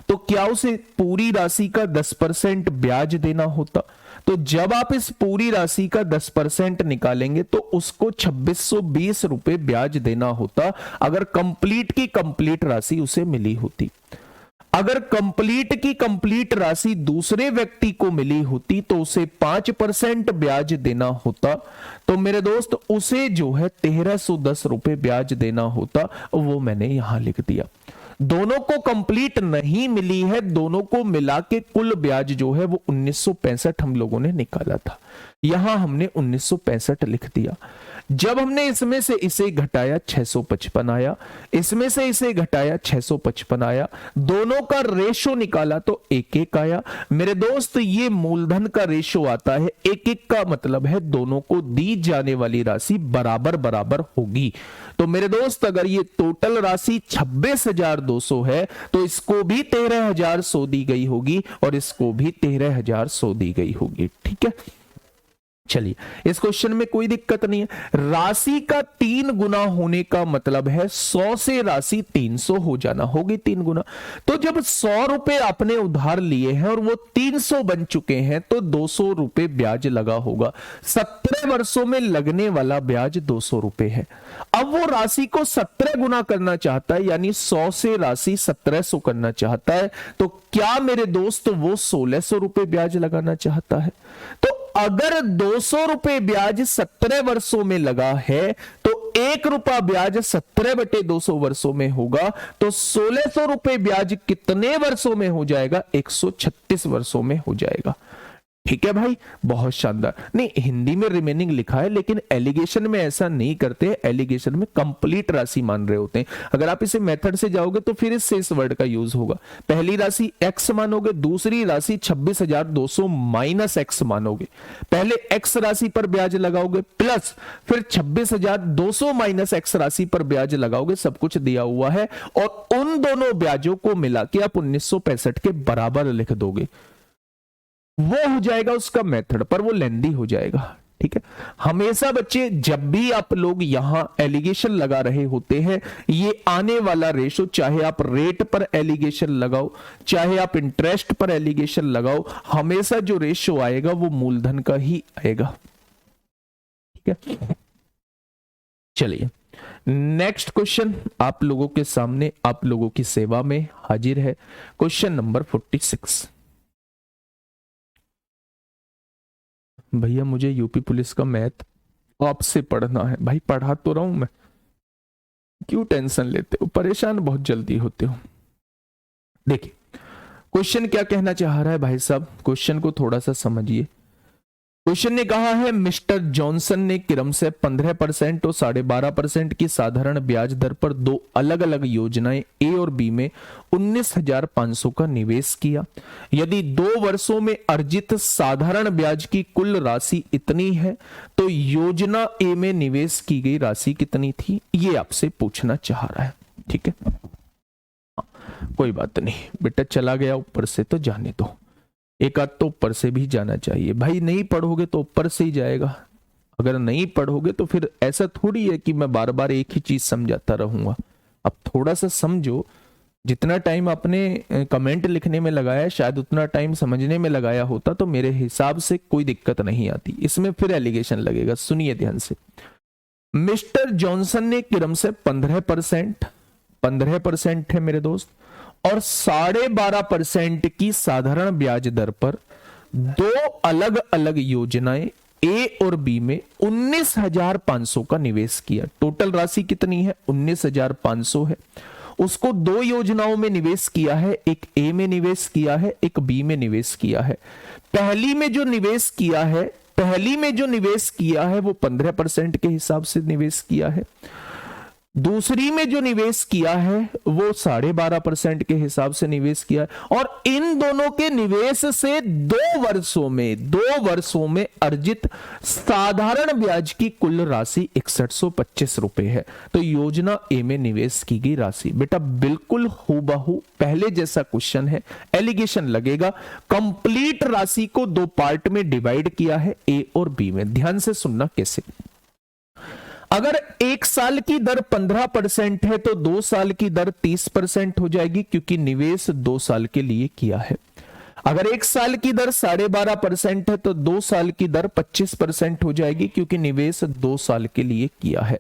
तो क्या उसे पूरी राशि का 10% ब्याज देना होता? तो जब आप इस पूरी राशि का 10% निकालेंगे तो उसको 2620 रुपए ब्याज देना होता, अगर कंप्लीट की कंप्लीट राशि उसे मिली होती। अगर कंप्लीट की कंप्लीट राशि दूसरे व्यक्ति को मिली होती तो उसे 5% ब्याज देना होता, तो मेरे दोस्त उसे जो है 1310 रुपए ब्याज देना होता। वो मैंने यहां लिख दिया। दोनों को कंप्लीट नहीं मिली है, दोनों को मिला के कुल ब्याज जो है वो 1965 हम लोगों ने निकाला था। यहां हमने 1965 लिख दिया। जब हमने इसमें से इसे घटाया 655 आया, इसमें से इसे घटाया 655 आया, दोनों का रेशो निकाला तो 1:1 आया। मेरे दोस्त ये मूलधन का रेशो आता है, 1:1 का मतलब है दोनों को दी जाने वाली राशि बराबर बराबर होगी। तो मेरे दोस्त अगर ये टोटल राशि 26,200 है तो इसको भी 13,100 दी गई होगी और इसको भी 13,100 दी गई होगी। ठीक है, चलिए इस क्वेश्चन में कोई दिक्कत नहीं है। राशि का 3 गुना होने का मतलब है 100 से राशि 300 हो जाना, होगी 3 गुना। तो जब 100 रुपए आपने उधार लिए हैं और वो 300 बन चुके हैं तो 200 रुपए ब्याज लगा होगा। 17 वर्षों में लगने वाला ब्याज 200 रुपए है। अब वो राशि को 17 गुना करना चाहता है, यानी 100 से राशि 1700 करना चाहता है, तो क्या मेरे दोस्त वो 1600 रुपए ब्याज लगाना चाहता है? तो अगर 200 रुपए ब्याज 17 वर्षों में लगा है तो 1 रुपया ब्याज 17/200 वर्षों में होगा, तो 1600 रुपए ब्याज कितने वर्षों में हो जाएगा? 136 वर्षों में हो जाएगा। ठीक है भाई, बहुत शानदार। नहीं, हिंदी में रिमेनिंग लिखा है लेकिन एलिगेशन में ऐसा नहीं करते। एलिगेशन में कंप्लीट राशि मान रहे होते हैं। अगर आप इसे मेथड से जाओगे तो फिर इस शेष वर्ड का यूज होगा। पहली राशि x मानोगे, दूसरी राशि 26,200 माइनस x मानोगे। पहले x राशि पर ब्याज लगाओगे प्लस फिर 26,200 माइनस x राशि पर ब्याज लगाओगे। सब कुछ दिया हुआ है और उन दोनों ब्याजों को मिला के आप 1965 के बराबर लिख दोगे। वो हो जाएगा उसका मेथड, पर वो लेंदी हो जाएगा। ठीक है। हमेशा बच्चे जब भी आप लोग यहां एलिगेशन लगा रहे होते हैं, ये आने वाला रेशो, चाहे आप रेट पर एलिगेशन लगाओ, चाहे आप इंटरेस्ट पर एलिगेशन लगाओ, हमेशा जो रेशो आएगा वो मूलधन का ही आएगा, ठीक है। चलिए नेक्स्ट क्वेश्चन आप लोगों के सामने, आप लोगों की सेवा में हाजिर है। Question number 46। भैया मुझे यूपी पुलिस का मैथ आपसे पढ़ना है। भाई पढ़ा तो रहा हूं मैं, क्यों टेंशन लेते हो, परेशान बहुत जल्दी होते हो। देखिए क्वेश्चन क्या कहना चाह रहा है भाई साहब, क्वेश्चन को थोड़ा सा समझिए। क्वेश्चन ने कहा है मिस्टर जॉनसन ने क्रम से 15% और 12.5% की साधारण ब्याज दर पर दो अलग अलग योजनाएं ए और बी में 19,500 का निवेश किया। यदि 2 वर्षों में अर्जित साधारण ब्याज की कुल राशि इतनी है तो योजना ए में निवेश की गई राशि कितनी थी, ये आपसे पूछना चाह रहा है, ठीक है। कोई बात नहीं बेटा, चला गया ऊपर से तो जाने दो, एक आध तो ऊपर से भी जाना चाहिए। भाई नहीं पढ़ोगे तो ऊपर से ही जाएगा, अगर नहीं पढ़ोगे तो फिर ऐसा थोड़ी है कि मैं बार बार एक ही चीज समझाता रहूंगा। अब थोड़ा सा समझो, जितना टाइम आपने कमेंट लिखने में लगाया शायद उतना टाइम समझने में लगाया होता तो मेरे हिसाब से कोई दिक्कत नहीं आती। इसमें फिर एलिगेशन लगेगा, सुनिए ध्यान से। मिस्टर जॉनसन ने क्रम से 15% है मेरे दोस्त, और 12.5% की साधारण ब्याज दर पर दो अलग अलग योजनाएं ए और बी में 19,500 का निवेश किया। टोटल राशि कितनी है, 19,500 है। उसको दो योजनाओं में निवेश किया है, एक ए में निवेश किया है, एक बी में निवेश किया है। पहली में जो निवेश किया है वो 15% के हिसाब से निवेश किया है। दूसरी में जो निवेश किया है वो 12.5% के हिसाब से निवेश किया है। और इन दोनों के निवेश से 2 वर्षों में अर्जित साधारण ब्याज की कुल राशि 6125 रुपए है। तो योजना ए में निवेश की गई राशि बेटा बिल्कुल हूबहू पहले जैसा क्वेश्चन है, एलिगेशन लगेगा। कंप्लीट राशि को 2 पार्ट में डिवाइड किया है, ए और बी में। ध्यान से सुनना कैसे। अगर 1 साल की दर 15% है तो 2 साल की दर 30% हो जाएगी, क्योंकि निवेश 2 साल के लिए किया है। अगर 1 साल की दर 12.5% है तो 2 साल की दर 25% हो जाएगी, क्योंकि निवेश 2 साल के लिए किया है।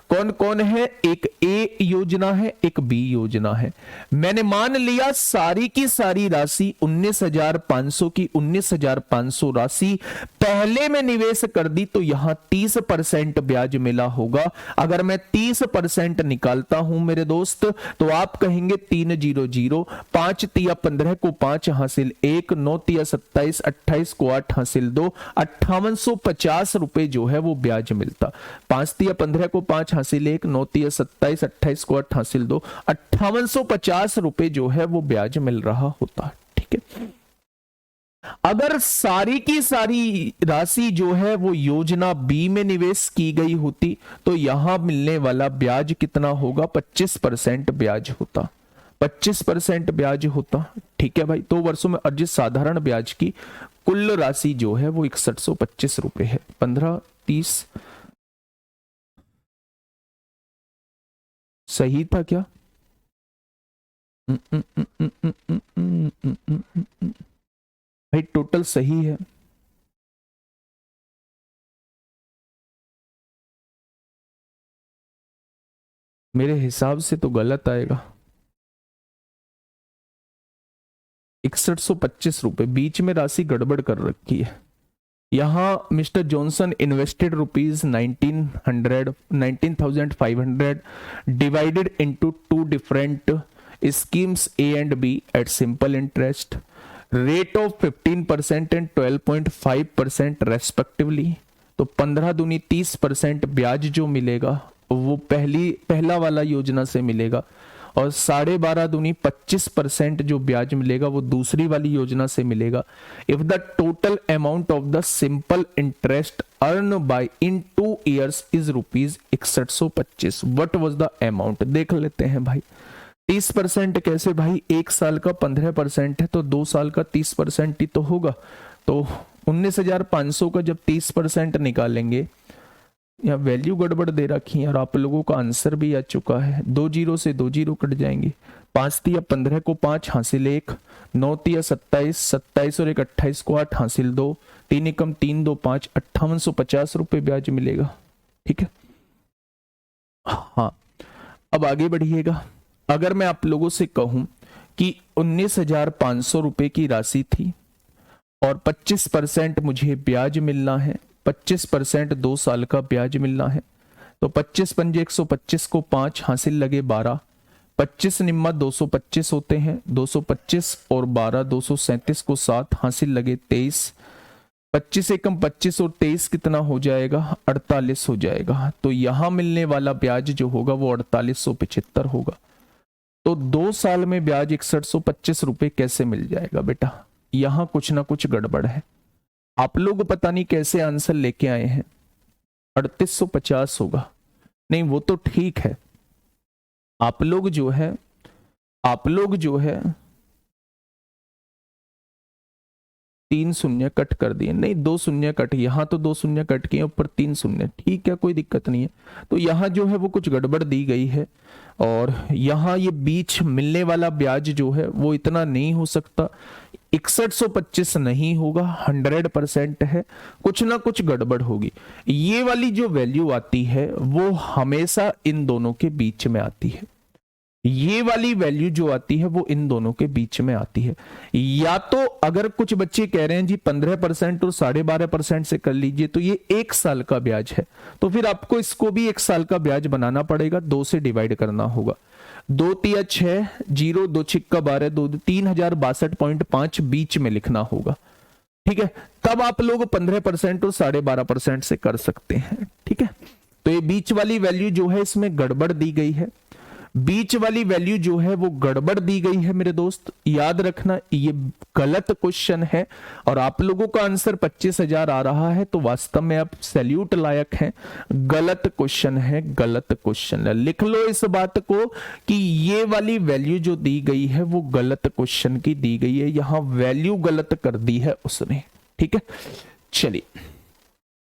कौन कौन है, एक ए योजना है, एक बी योजना है। मैंने मान लिया सारी की सारी राशि 19,500 की 19,500 राशि पहले में निवेश कर दी तो यहां 30% ब्याज मिला होगा। अगर मैं 30% निकालता हूं मेरे दोस्त तो आप कहेंगे 300, 5 तिया 15 को 5 हासिल 1, 9 तिया 27, 28 को 8 हासिल 2, 5850 रुपए जो है वो ब्याज मिलता। 5 तिया 15 को 5 हासिल 1, 9 तिया 27, 28 को 8 हासिल 2, 5850 रुपए जो है वो ब्याज मिल रहा होता, ठीक है। अगर सारी की सारी राशि जो है वो योजना बी में निवेश की गई होती तो यहां मिलने वाला ब्याज कितना होगा, 25% ब्याज होता, 25% ब्याज होता, ठीक है भाई। 2 वर्षों में अर्जित साधारण ब्याज की कुल राशि जो है वो 6125 रुपए है। 15, 30 सही था क्या? भाई टोटल सही है। मेरे हिसाब से तो गलत आएगा। 6125 रुपए, बीच में राशि गड़बड़ कर रखी है। यहां mister Johnson invested rupees 19,500 divided into 2 different schemes A and B at simple interest, rate of 15% and 12.5% respectively. तो 15 दूनी 30% ब्याज जो मिलेगा वो पहला वाला योजना से मिलेगा, और 12.5 दूनी 25% जो ब्याज मिलेगा वो दूसरी वाली योजना से मिलेगा। If the total amount of the simple interest earn by in 2 years is rupees 6125, what was the amount देख लेते हैं भाई। 30% कैसे भाई, 1 साल का 15% है तो 2 साल का 30% ही तो होगा। तो 19,500 का जब 30% निकालेंगे, यहाँ वैल्यू गड़बड़ दे रखी है और आप लोगों का आंसर भी आ चुका है। 2 जीरो से 2 जीरो कट जाएंगे। 5 तिया 15 को 5 हासिल 1, 9 तिया 27, 27 और 1 28 को 8 हासिल 2, 3 एकम 3 2 5, 5850 रुपए ब्याज मिलेगा। ठीक है, हाँ अब आगे बढ़िएगा। अगर मैं आप लोगों से कहूं कि 19,500 रुपए की राशि थी और 25% मुझे ब्याज मिलना है, 25% 2 साल का ब्याज मिलना है, तो 25 पंजे 125 को 5 हासिल लगे 12, 25 निम्मा 225 होते हैं, 225 और 12 237 को 7 हासिल लगे 23, 25 एकम 25 और 23 कितना हो जाएगा, 48 हो जाएगा। तो यहां मिलने वाला ब्याज जो होगा वो 4875 होगा। तो 2 साल में ब्याज 6125 रुपए कैसे मिल जाएगा बेटा? यहां कुछ ना कुछ गड़बड़ है। आप लोग पता नहीं कैसे आंसर लेके आए हैं। 3850 होगा, नहीं वो तो ठीक है। आप लोग जो है 3 शून्य कट कर दिए, नहीं 2 शून्य कट, यहां तो 2 शून्य कट किए, ऊपर 3 शून्य, ठीक है कोई दिक्कत नहीं है। तो यहां जो है वो कुछ गड़बड़ दी गई है और यहां ये बीच मिलने वाला ब्याज जो है वो इतना नहीं हो सकता, 6125 नहीं होगा, 100% है, कुछ ना कुछ गड़बड़ होगी। ये वाली जो वैल्यू आती है वो हमेशा इन दोनों के बीच में आती है। ये वाली वैल्यू जो आती है वो इन दोनों के बीच में आती है। या तो अगर कुछ बच्चे कह रहे हैं जी 15% और 12.5% से कर लीजिए, तो ये 1 साल का ब्याज है, तो फिर आपको इसको भी 1 साल का ब्याज बनाना पड़ेगा, 2 से डिवाइड करना होगा। 2 तिया 6, 0 2 छिक्का 12, 2 3062.5 बीच में लिखना होगा। ठीक है, तब आप लोग 15% और 12.5% से कर सकते हैं। ठीक है, तो ये बीच वाली वैल्यू जो है इसमें गड़बड़ दी गई है, बीच वाली वैल्यू जो है वो गड़बड़ दी गई है मेरे दोस्त, याद रखना ये गलत क्वेश्चन है और आप लोगों का आंसर 25,000 आ रहा है, तो वास्तव में आप सैल्यूट लायक हैं। गलत क्वेश्चन है, गलत क्वेश्चन है, लिख लो इस बात को कि ये वाली वैल्यू जो दी गई है वो गलत क्वेश्चन की दी गई है, यहां वैल्यू गलत कर दी है उसने। ठीक है, चलिए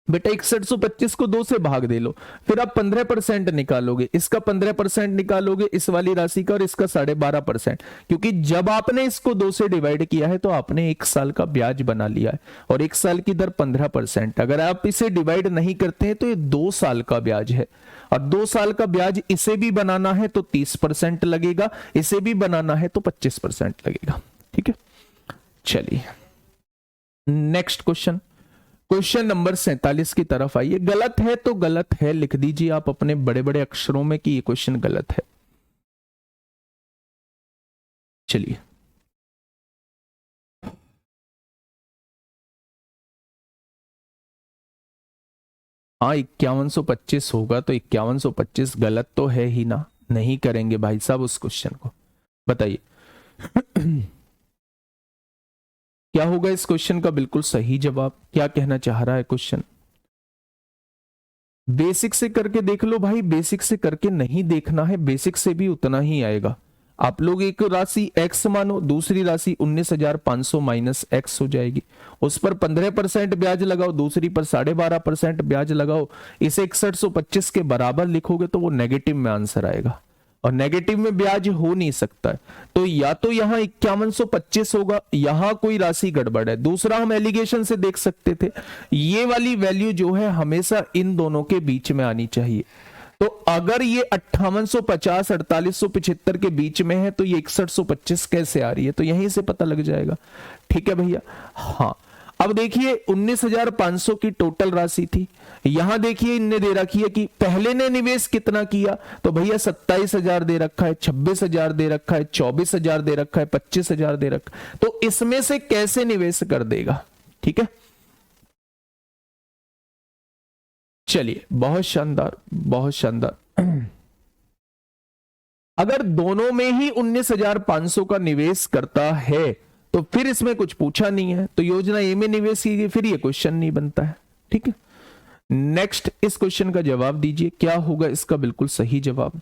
बेटा 6125 को 2 से भाग दे लो, फिर आप 15% निकालोगे, इसका 15% निकालोगे इस वाली राशि का और इसका 12.5%, क्योंकि जब आपने इसको 2 से डिवाइड किया है तो आपने 1 साल का ब्याज बना लिया है और 1 साल की दर 15%। अगर आप इसे डिवाइड नहीं करते हैं तो ये 2 साल का ब्याज है और 2 साल का ब्याज इसे भी बनाना है तो 30% लगेगा, इसे भी बनाना है तो 25% लगेगा। ठीक है, चलिए नेक्स्ट क्वेश्चन, क्वेश्चन नंबर 47 की तरफ आइए। गलत है तो गलत है, लिख दीजिए आप अपने बड़े बड़े अक्षरों में कि ये क्वेश्चन गलत है। चलिए हाँ 5125 होगा, तो 5125 गलत तो है ही ना, नहीं करेंगे भाई साहब उस क्वेश्चन को। बताइए क्या होगा इस क्वेश्चन का बिल्कुल सही जवाब, क्या कहना चाह रहा है क्वेश्चन? बेसिक से करके देख लो भाई, बेसिक से करके नहीं देखना है, बेसिक से भी उतना ही आएगा। आप लोग एक राशि x मानो, दूसरी राशि 19,500 माइनस x हो जाएगी, उस पर 15% ब्याज लगाओ, दूसरी पर 12.5% ब्याज लगाओ, इसे 6125 के बराबर लिखोगे तो वो नेगेटिव में आंसर आएगा और नेगेटिव में ब्याज हो नहीं सकता है। तो या तो यहां 5125 होगा, यहां कोई राशि गड़बड़ है। दूसरा हम एलिगेशन से देख सकते थे, ये वाली वैल्यू जो है हमेशा इन दोनों के बीच में आनी चाहिए। तो अगर ये 5850 4875 के बीच में है तो ये 6125 कैसे आ रही है, तो यहीं से पता लग जाएगा। ठीक है भैया, हाँ अब देखिए 19,500 की टोटल राशि थी, यहां देखिए इनने दे रखी है कि पहले ने निवेश कितना किया, तो भैया 27,000 दे रखा है, 26,000 दे रखा है, 24,000 दे रखा है, 25,000 दे रखा है, तो इसमें से कैसे निवेश कर देगा। ठीक है, चलिए बहुत शानदार, बहुत शानदार। अगर दोनों में ही 19,500 का निवेश करता है तो फिर इसमें कुछ पूछा नहीं है, तो योजना ए में निवेश कीजिए, फिर ये क्वेश्चन नहीं बनता है। ठीक है, नेक्स्ट इस क्वेश्चन का जवाब दीजिए, क्या होगा इसका बिल्कुल सही जवाब?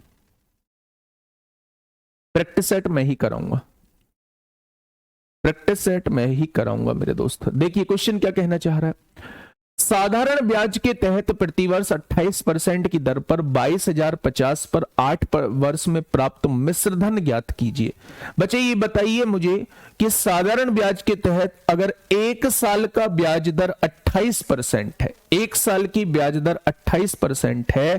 प्रैक्टिस सेट मैं ही कराऊंगा। प्रैक्टिस सेट मैं ही कराऊंगा मेरे दोस्त। देखिए क्वेश्चन क्या कहना चाह रहा है। साधारण ब्याज के तहत प्रतिवर्ष 28% की दर पर 22,050 पर 8 वर्ष में प्राप्त मिश्र धन ज्ञात कीजिए। बच्चे ये बताइए मुझे कि साधारण ब्याज के तहत अगर एक साल का ब्याज दर 28% है, एक साल की ब्याज दर 28% है,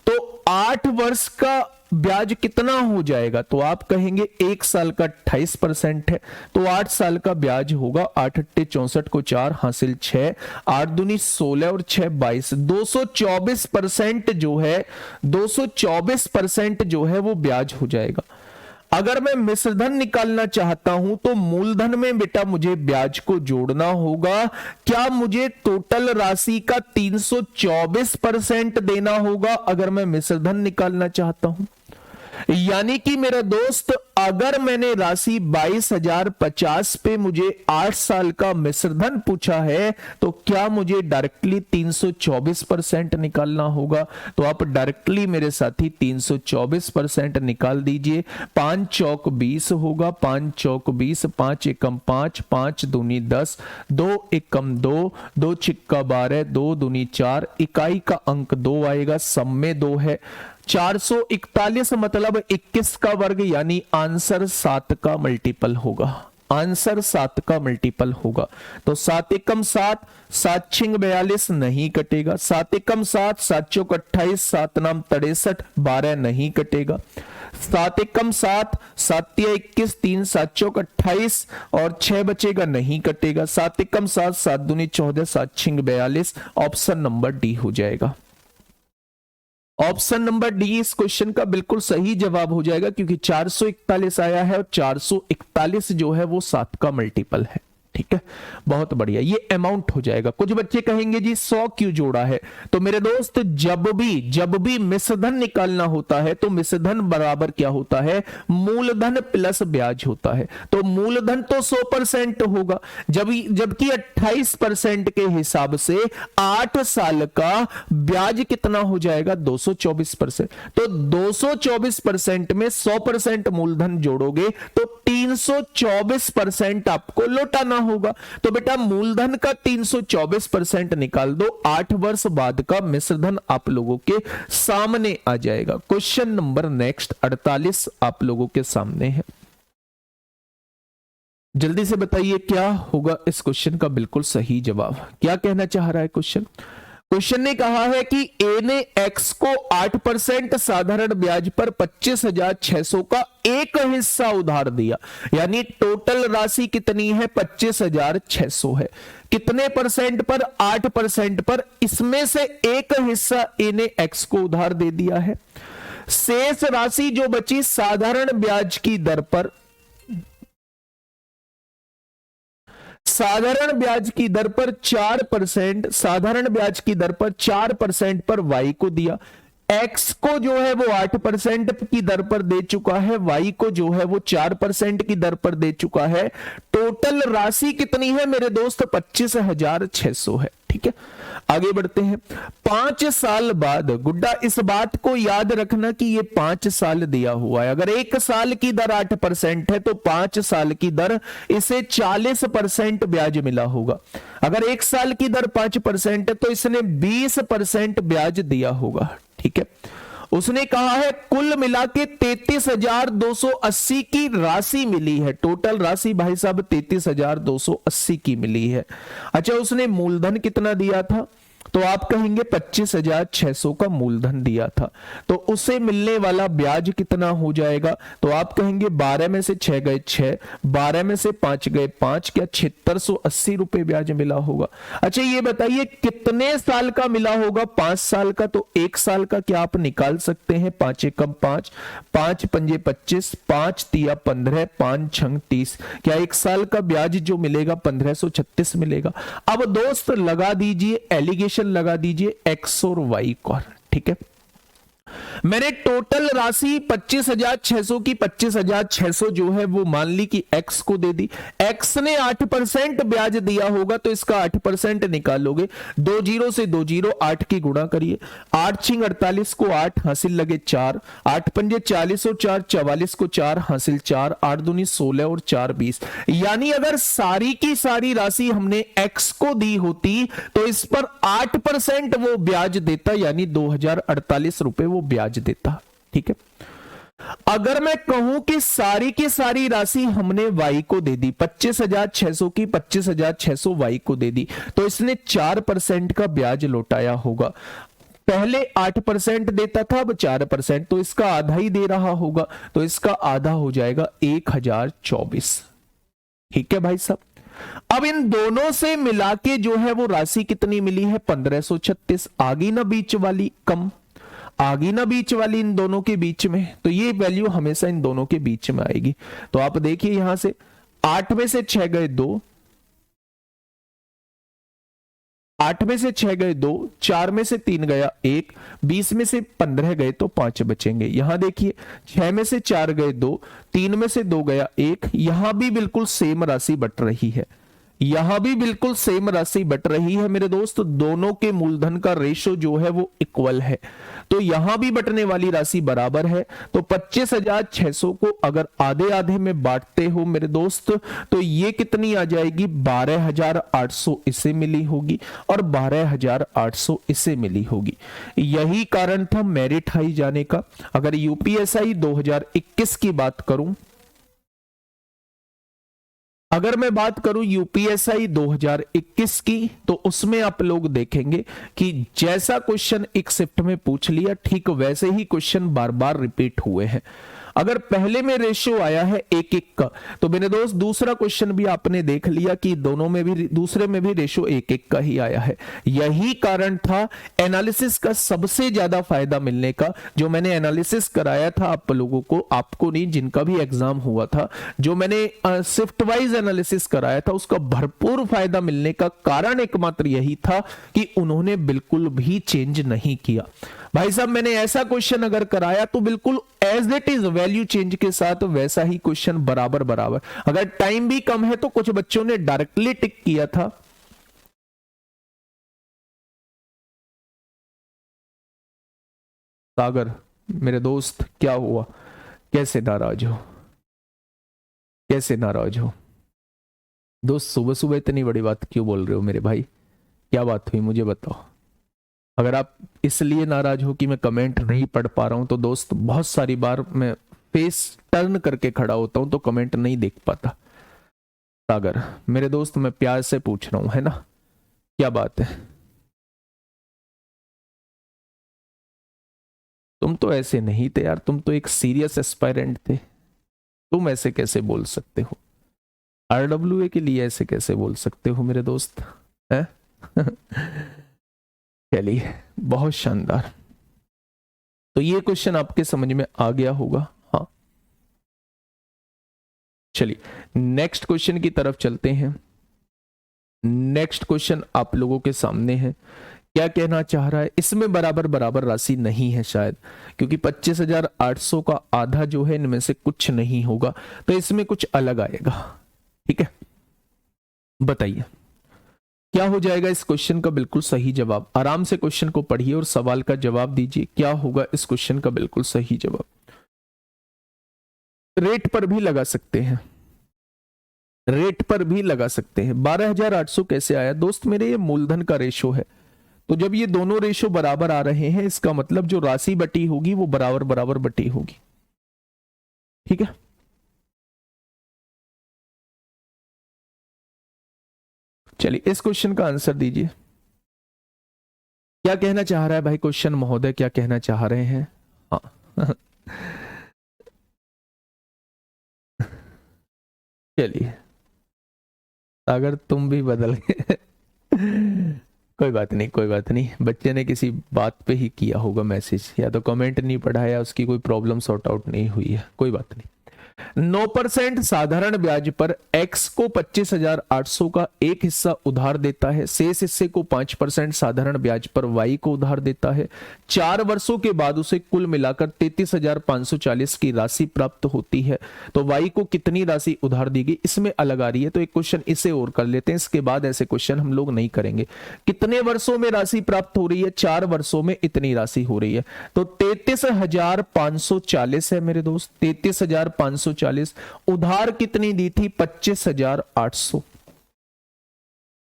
तो 8 वर्ष का ब्याज कितना हो जाएगा? तो आप कहेंगे एक साल का 28% है तो 8 साल का ब्याज होगा 8 अट्टे 64 को 4 हासिल 6, 8 दूनी 16 और 6 22, 224% जो है 224% जो है वो ब्याज हो जाएगा। अगर मैं मिश्रधन निकालना चाहता हूं तो मूलधन में बेटा मुझे ब्याज को जोड़ना होगा। क्या मुझे टोटल राशि का 324% देना होगा अगर मैं मिश्रधन निकालना चाहता हूं? यानी कि मेरा दोस्त अगर मैंने राशि 22,050 पे मुझे 8 साल का मिश्रधन पूछा है तो क्या मुझे डायरेक्टली 324% निकालना होगा? तो आप डायरेक्टली मेरे साथी 324% निकाल दीजिए। 5 चौक 20 होगा, 5 चौक 20, 5 एकम 5, 5 दूनी 10, 2 एकम 2, 2 छिक्का 12, 2 दूनी 4, इकाई का अंक 2 आएगा, सम में 2 है। 441 मतलब 21 का वर्ग यानी आंसर 7 का मल्टीपल होगा, आंसर 7 का मल्टीपल होगा। तो 7 एकम 7, 7 छिंग 42 नहीं कटेगा, 7 एकम 7, 7 चौक 28, 7 नाम 63, 12 नहीं कटेगा, 7 एकम 7, 7 तिया 21, 3 7 चौक 28 और 6 बचेगा नहीं कटेगा, 7 एकम 7, 7 दूनी 14, 7 छिंग 42, ऑप्शन नंबर डी हो जाएगा। ऑप्शन नंबर डी इस क्वेश्चन का बिल्कुल सही जवाब हो जाएगा क्योंकि 441 आया है और 441 जो है वो 7 का मल्टीपल है। ठीक है, बहुत बढ़िया, ये अमाउंट हो जाएगा। कुछ बच्चे कहेंगे जी 100 क्यों जोड़ा है? तो मेरे दोस्त जब भी मिश्रधन निकालना होता है तो मिश्रधन बराबर क्या होता है? मूलधन प्लस ब्याज होता है। तो मूलधन तो 100% होगा, जबकि 28% के हिसाब से 8 साल का ब्याज कितना हो जाएगा? 224%। तो 224% में 100% मूलधन जोड़ोगे तो 324% आपको लौटाना होगा। तो बेटा मूलधन का 324% निकाल दो, 8 वर्ष बाद का मिश्रधन आप लोगों के सामने आ जाएगा। क्वेश्चन नंबर नेक्स्ट 48 आप लोगों के सामने है। जल्दी से बताइए क्या होगा इस क्वेश्चन का बिल्कुल सही जवाब। क्या कहना चाह रहा है क्वेश्चन? क्वेश्चन ने कहा है कि ए ने एक्स को 8% साधारण ब्याज पर 25,600 का एक हिस्सा उधार दिया, यानी टोटल राशि कितनी है? 25,600 है। कितने परसेंट पर? 8% पर। इसमें से एक हिस्सा ए ने एक्स को उधार दे दिया है। शेष राशि जो बची साधारण ब्याज की दर पर, साधारण ब्याज की दर पर 4%, साधारण ब्याज की दर पर 4% पर वाई को दिया। एक्स को जो है वो 8% की दर पर दे चुका है, वाई को जो है वो 4% की दर पर दे चुका है। टोटल राशि कितनी है मेरे दोस्त? 25,600 है। ठीक है, आगे बढ़ते हैं। 5 साल बाद, गुड्डा इस बात को याद रखना कि ये 5 साल दिया हुआ है। अगर 1 साल की दर 8% है तो 5 साल की दर इसे 40% ब्याज मिला होगा। अगर 1 साल की दर 5% है तो इसने 20% ब्याज दिया होगा। ठीक है, उसने कहा है कुल मिला के 33,280 की राशि मिली है। टोटल राशि भाई साहब 33,280 की मिली है। अच्छा, उसने मूलधन कितना दिया था? तो आप कहेंगे 25,600 का मूलधन दिया था, तो उसे मिलने वाला ब्याज कितना हो जाएगा? तो आप कहेंगे 12 में से 6 गए 6, 12 में से 5 गए 5, क्या 7680 रुपए ब्याज मिला होगा। अच्छा ये बताइए कितने साल का मिला होगा? 5 साल का। तो 1 साल का क्या आप निकाल सकते हैं? 5 एकम 5, 5 पंजे 25, 5 तिया 15, 5 छंग 30। क्या 1 साल का ब्याज जो मिलेगा 1536 मिलेगा। अब दोस्त लगा दीजिए एलिगेशन, लगा दीजिए एक्स और वाई को। ठीक है, मैंने टोटल राशि 25,600 की 25,600 जो है वो मान ली कि x को दे दी, x ने 8% ब्याज दिया होगा तो इसका 8% निकालोगे, 2 जीरो से 2 जीरो, 8 की गुणा करिए, 8 छिंग 48 को 8 हासिल लगे 4, 8 पंजे 40 और 4 44 को 4 हासिल 4, 8 दूनी 16 और 4 20। यानी अगर सारी की सारी राशि हमने x को दी होती तो इस पर 8% वो ब्याज देता, यानी 2048 रुपए वो ब्याज देता। ठीक है, अगर मैं कहूं कि सारी की सारी राशि हमने y को दे दी, 25,600 की 25,600 y को दे दी, तो इसने 4% का ब्याज लौटाया होगा। पहले 8% देता था, अब 4%, तो इसका आधा ही दे रहा होगा, तो इसका आधा हो जाएगा 1024। ठीक है भाई साहब, अब इन दोनों से मिला के जो है वो राशि कितनी मिली है, 1536। आगी ना बीच वाली कम, आगी ना बीच वाली इन दोनों के बीच में, तो ये वैल्यू हमेशा इन दोनों के बीच में आएगी। तो आप देखिए यहां से 8 में से 6 गए 2, 8 में से 6 गए 2, 4 में से 3 गया 1, 20 में से 15 गए तो 5 बचेंगे। यहां देखिए 6 में से 4 गए 2, 3 में से 2 गया 1, यहां भी बिल्कुल सेम राशि बट रही है, यहां भी बिल्कुल सेम राशि बट रही है मेरे दोस्त। दोनों के मूलधन का रेशो जो है वो इक्वल है, तो यहां भी बटने वाली राशि बराबर है। तो 25,600 को अगर आधे आधे में बांटते हो मेरे दोस्त, तो ये कितनी आ जाएगी, 12,800 इसे मिली होगी और 12,800 इसे मिली होगी। यही कारण था मेरिट हाई जाने का। अगर यूपीएसआई 2021 की बात करूं, अगर मैं बात करूं यूपीएसआई 2021 की, तो उसमें आप लोग देखेंगे कि जैसा क्वेश्चन एक शिफ्ट में पूछ लिया, ठीक वैसे ही क्वेश्चन बार बार रिपीट हुए हैं। अगर पहले में रेशियो आया है 1:1 का, तो मेरे दोस्त दूसरा क्वेश्चन भी आपने देख लिया कि दोनों में भी, दूसरे में भी रेशियो 1:1 का ही आया है। यही कारण था एनालिसिस का सबसे ज्यादा फायदा मिलने का। जो मैंने एनालिसिस कराया था आप लोगों को, आपको नहीं, जिनका भी एग्जाम हुआ था, जो मैंने शिफ्ट वाइज एनालिसिस कराया था, उसका भरपूर फायदा मिलने का कारण एकमात्र यही था कि उन्होंने बिल्कुल भी चेंज नहीं किया। भाई साहब मैंने ऐसा क्वेश्चन अगर कराया तो बिल्कुल as it is value change के साथ वैसा ही क्वेश्चन बराबर बराबर। अगर टाइम भी कम है तो कुछ बच्चों ने डायरेक्टली टिक किया था। सागर मेरे दोस्त क्या हुआ, कैसे नाराज हो, कैसे नाराज हो दोस्त? सुबह सुबह इतनी बड़ी बात क्यों बोल रहे हो मेरे भाई? क्या बात हुई मुझे बताओ। अगर आप इसलिए नाराज हो कि मैं कमेंट नहीं पढ़ पा रहा हूं, तो दोस्त बहुत सारी बार मैं फेस टर्न करके खड़ा होता हूं तो कमेंट नहीं देख पाता। सागर मेरे दोस्त मैं प्यार से पूछ रहा हूं, है ना, क्या बात है? तुम तो ऐसे नहीं थे यार, तुम तो एक सीरियस एस्पायरेंट थे, तुम ऐसे कैसे बोल सकते हो? आरडब्ल्यूए के लिए ऐसे कैसे बोल सकते हो मेरे दोस्त, है? चलिए बहुत शानदार। तो ये क्वेश्चन आपके समझ में आ गया होगा। हाँ चलिए नेक्स्ट क्वेश्चन की तरफ चलते हैं। नेक्स्ट क्वेश्चन आप लोगों के सामने है। क्या कहना चाह रहा है? इसमें बराबर बराबर राशि नहीं है शायद, क्योंकि 25,800 का आधा जो है इनमें से कुछ नहीं होगा, तो इसमें कुछ अलग आएगा। ठीक है, बताइए क्या हो जाएगा इस क्वेश्चन का बिल्कुल सही जवाब? आराम से क्वेश्चन को पढ़िए और सवाल का जवाब दीजिए। क्या होगा इस क्वेश्चन का बिल्कुल सही जवाब? रेट पर भी लगा सकते हैं, रेट पर भी लगा सकते हैं। 12,800 कैसे आया दोस्त मेरे? ये मूलधन का रेशो है, तो जब ये दोनों रेशो बराबर आ रहे हैं, इसका मतलब जो राशि बटी होगी वो बराबर बराबर बटी होगी। ठीक है, चलिए इस क्वेश्चन का आंसर दीजिए। क्या कहना चाह रहा है भाई क्वेश्चन महोदय, क्या कहना चाह रहे हैं? हाँ चलिए अगर तुम भी बदल गए कोई बात नहीं, कोई बात नहीं, बच्चे ने किसी बात पे ही किया होगा मैसेज, या तो कमेंट नहीं पढ़ा या उसकी कोई प्रॉब्लम सॉर्ट आउट नहीं हुई है, कोई बात नहीं। 9% साधारण ब्याज पर x को 25,800 का एक हिस्सा उधार देता है, शेष हिस्से को 5% साधारण ब्याज पर y को उधार देता है। 4 वर्षों के बाद उसे कुल मिलाकर 33,540 की राशि प्राप्त होती है। तो y को कितनी राशि उधार दी गई, इसमें अलग आ रही है। तो एक क्वेश्चन इसे और कर लेते हैं, इसके बाद ऐसे क्वेश्चन हम लोग नहीं करेंगे। कितने वर्षों में राशि प्राप्त हो रही है, 4 वर्षों में इतनी राशि हो रही है। तो 33,540 है मेरे दोस्त, 33,540। उधार कितनी दी थी, 25,800।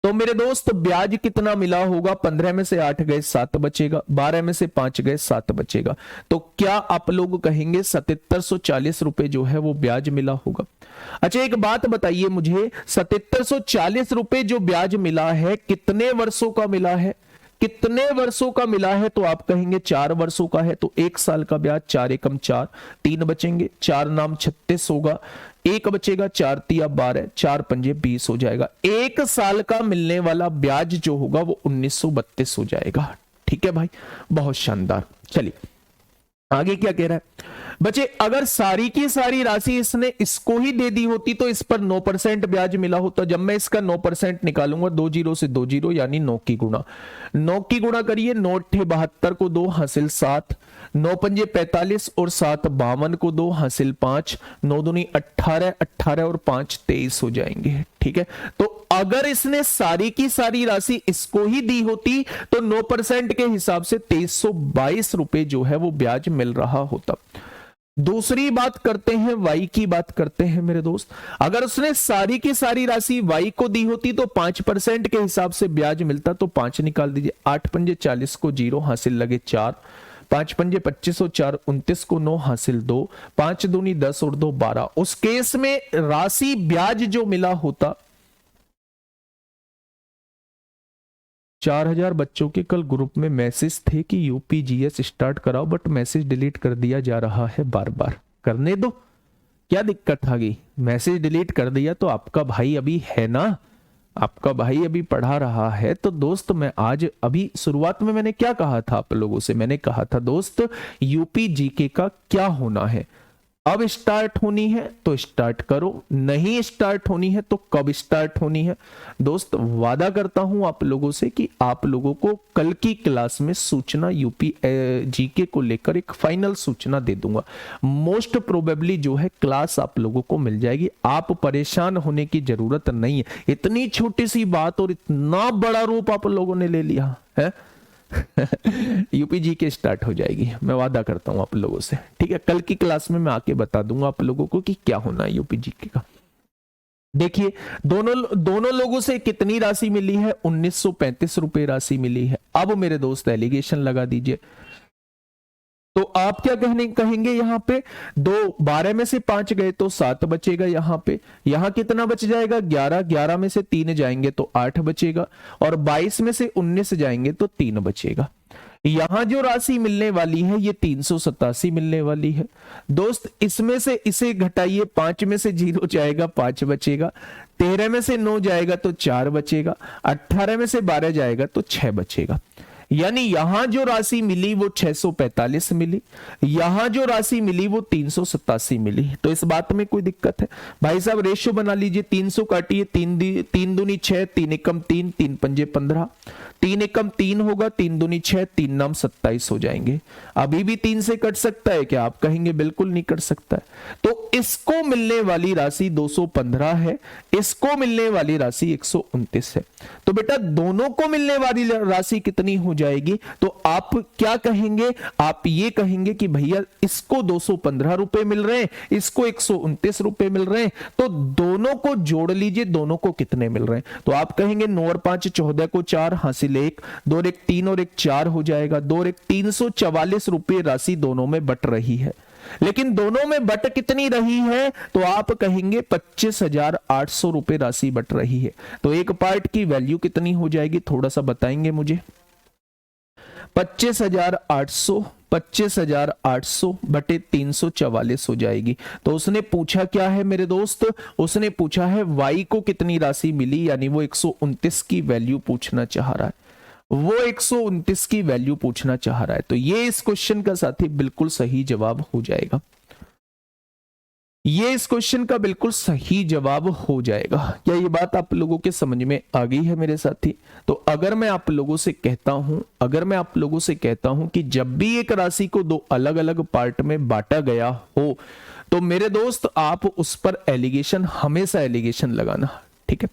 तो मेरे दोस्त ब्याज कितना मिला होगा, 15 में से 8 गए 7 बचेगा, 12 में से 5 गए 7 बचेगा। तो क्या आप लोग कहेंगे 7740 रुपए जो है वो ब्याज मिला होगा। अच्छा एक बात बताइए मुझे, 7740 रुपए जो ब्याज मिला है कितने वर्षों का मिला है, कितने वर्षों का मिला है। तो आप कहेंगे 4 वर्षों का है। तो 1 साल का ब्याज 4 एकम 4, 3 बचेंगे, 4 नाम 36 होगा, 1 बचेगा, 4 तिया 12, 4 पंजे 20 हो जाएगा। 1 साल का मिलने वाला ब्याज जो होगा वो 1932 हो जाएगा। ठीक है भाई, बहुत शानदार। चलिए आगे क्या कह रहा है बच्चे, अगर सारी की सारी राशि इसने इसको ही दे दी होती तो इस पर 9% ब्याज मिला होता। जब मैं इसका 9% निकालूंगा, 2 जीरो से 2 जीरो यानी 9 की गुणा, 9 की गुणा करिए, 9 अट्ठे 72 को 2 हासिल 7, 9 पंजे 45 और 7 52 को 2 हासिल 5, 9 दूनी 18, 18 और 5 23 हो जाएंगे। ठीक है, तो अगर इसने सारी की सारी राशि इसको ही दी होती तो 9% के हिसाब से 2322 रुपए जो है वो ब्याज मिल रहा होता। दूसरी बात करते हैं, y की बात करते हैं मेरे दोस्त। अगर उसने सारी की सारी राशि y को दी होती तो 5% के हिसाब से ब्याज मिलता। तो 5 निकाल दीजिए, 8 पंजे 40 को 0 हासिल लगे 4, 5 पंजे 25 और 4 29 को 9 हासिल 2, 5 दूनी 10 और 2 12। उस केस में राशि ब्याज जो मिला होता, 4000 बच्चों के कल ग्रुप में मैसेज थे कि यूपीजीएस स्टार्ट कराओ, बट मैसेज डिलीट कर दिया जा रहा है बार बार। करने दो, क्या दिक्कत आ गई, मैसेज डिलीट कर दिया तो आपका भाई अभी है ना, आपका भाई अभी पढ़ा रहा है। तो दोस्त मैं आज अभी शुरुआत में मैंने क्या कहा था आप लोगों से, मैंने कहा था दोस्त यूपी जीके का क्या होना है, अब स्टार्ट होनी है तो स्टार्ट करो, नहीं स्टार्ट होनी है तो कब स्टार्ट होनी है। दोस्त वादा करता हूं आप लोगों से कि आप लोगों को कल की क्लास में सूचना यूपी जीके को लेकर एक फाइनल सूचना दे दूंगा। मोस्ट प्रोबेबली जो है क्लास आप लोगों को मिल जाएगी, आप परेशान होने की जरूरत नहीं है। इतनी छोटी सी बात और इतना बड़ा रूप आप लोगों ने ले लिया है। यूपीजी के स्टार्ट हो जाएगी, मैं वादा करता हूं आप लोगों से। ठीक है, कल की क्लास में मैं आके बता दूंगा आप लोगों को कि क्या होना है यूपीजी का। देखिए दोनों लोगों से कितनी राशि मिली है, 1935 रुपए राशि मिली है। अब मेरे दोस्त एलिगेशन लगा दीजिए। तो आप क्या कहेंगे यहां पे, 12 में से 5 गए तो 7 बचेगा। यहां पे यहां कितना बच जाएगा, 11, 11 में से 3 जाएंगे तो 8 बचेगा, और 22 में से 19 जाएंगे तो 3 बचेगा। यहां जो राशि मिलने वाली है ये 387 मिलने वाली है। दोस्त इसमें से इसे घटाइए, 5 में से 0 जाएगा 5 बचेगा, 13 में से 9 जाएगा तो 4 बचेगा, 18 में से 12 जाएगा तो 6 बचेगा। यानी यहां जो राशि मिली वो 645 मिली, यहां जो राशि मिली वो 387 मिली। तो इस बात में कोई दिक्कत है भाई साहब, रेशियो बना लीजिए, 300 काटिए, 3 दूनी 6, 3 एकम 3, 3 पंजे 15, 3 एकम 3 होगा, 3 दूनी 6, 3 नाम 27 हो जाएंगे। अभी भी 3 से कट सकता है क्या, आप कहेंगे बिल्कुल नहीं कट सकता है। तो इसको मिलने वाली राशि 215 है, इसको मिलने वाली राशि 129 है। तो बेटा दोनों को मिलने वाली राशि कितनी हो जाएगी, तो आप क्या कहेंगे, आप ये कहेंगे कि भैया इसको 215 रुपए मिल रहे हैं, इसको 129 रुपए मिल रहे हैं, तो दोनों को जोड़ लीजिए, दोनों को कितने मिल रहे हैं। तो आप कहेंगे 9 और 5 14 को 4 हासिल 1, 2 और 1 3 और 1 4 हो जाएगा, 2 और 1 344 रुपए राशि दोनों में बट रही है। लेकिन दोनों में बट कितनी रही है, तो आप कहेंगे 25,800 रुपए राशि बट रही है। तो एक पार्ट की वैल्यू कितनी हो जाएगी, थोड़ा सा बताएंगे मुझे। 25,800 बटे 344 हो जाएगी। तो उसने पूछा क्या है मेरे दोस्त, उसने पूछा है y को कितनी राशि मिली, यानी वो 129 की वैल्यू पूछना चाह रहा है, वो 129 की वैल्यू पूछना चाह रहा है। तो ये इस क्वेश्चन का साथी बिल्कुल सही जवाब हो जाएगा। ये इस क्वेश्चन का बिल्कुल सही जवाब हो जाएगा। क्या ये बात आप लोगों के समझ में आ गई है मेरे साथी? तो अगर मैं आप लोगों से कहता हूं कि जब भी एक राशि को दो अलग अलग पार्ट में बांटा गया हो, तो मेरे दोस्त आप उस पर एलिगेशन, हमेशा एलिगेशन लगाना, ठीक है?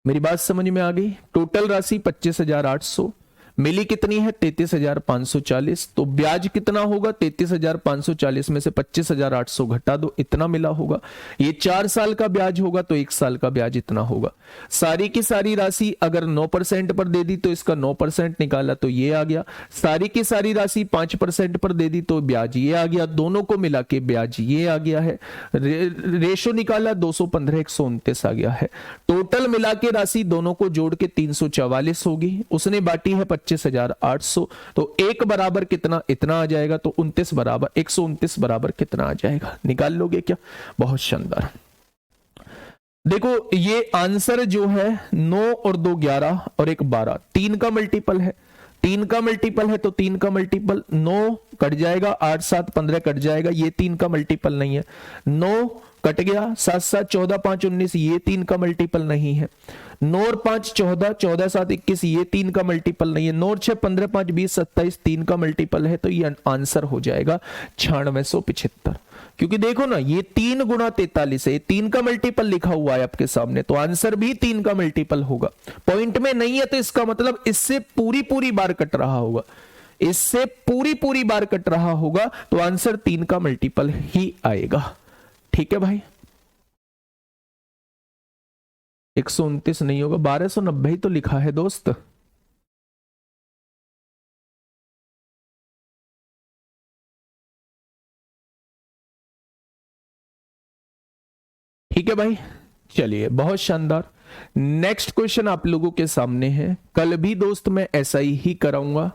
मेरी बात समझ में आ गई? टोटल राशि 25,800, मिली कितनी है? 33,540। तो ब्याज कितना होगा? 33,540 में से 25,800 घटा दो, इतना मिला होगा। ये 4 साल का ब्याज होगा तो 1 साल का ब्याज इतना होगा। सारी की सारी राशि अगर 9% पर दे दी तो इसका 9% निकाला तो ये आ गया। सारी की सारी राशि 5% पर दे दी तो ब्याज ये आ गया। दोनों को मिला के ब्याज ये आ गया है। रेशो निकाला 215, 129 आ गया है। टोटल मिला के राशि दोनों को जोड़ के 344 होगी। उसने बांटी है 25,800, तो एक बराबर कितना? इतना आ जाएगा। तो 29 बराबर 129 बराबर कितना आ जाएगा? निकाल लोगे क्या? बहुत शानदार। देखो ये आंसर जो है 9 और 2 11 और 1 12, 3 का मल्टीपल है। 3 का मल्टीपल है तो 3 का मल्टीपल 9 कट जाएगा, 8 7 15 कट जाएगा, ये 3 का मल्टीपल नहीं है। 9 कट गया, 7 7 14 5 19, ये 3 का मल्टीपल नहीं है। 9 और 5 14, 14 7 21, ये 3 का मल्टीपल नहीं है। 9 और 6 15 5 20 27, 3 का मल्टीपल है। तो ये आंसर हो जाएगा 9675। क्योंकि देखो ना, ये 3 गुणा 43 है, 3 का मल्टीपल लिखा हुआ है आपके सामने, तो आंसर भी 3 का मल्टीपल होगा। पॉइंट में नहीं है तो इसका मतलब इससे पूरी पूरी बार कट रहा होगा, इससे पूरी पूरी बार कट रहा होगा, तो आंसर 3 का मल्टीपल ही आएगा। ठीक है भाई, 129 नहीं होगा, 1290 ही तो लिखा है दोस्त। ठीक है भाई, चलिए बहुत शानदार। नेक्स्ट क्वेश्चन आप लोगों के सामने है। कल भी दोस्त मैं ऐसा ही कराऊंगा,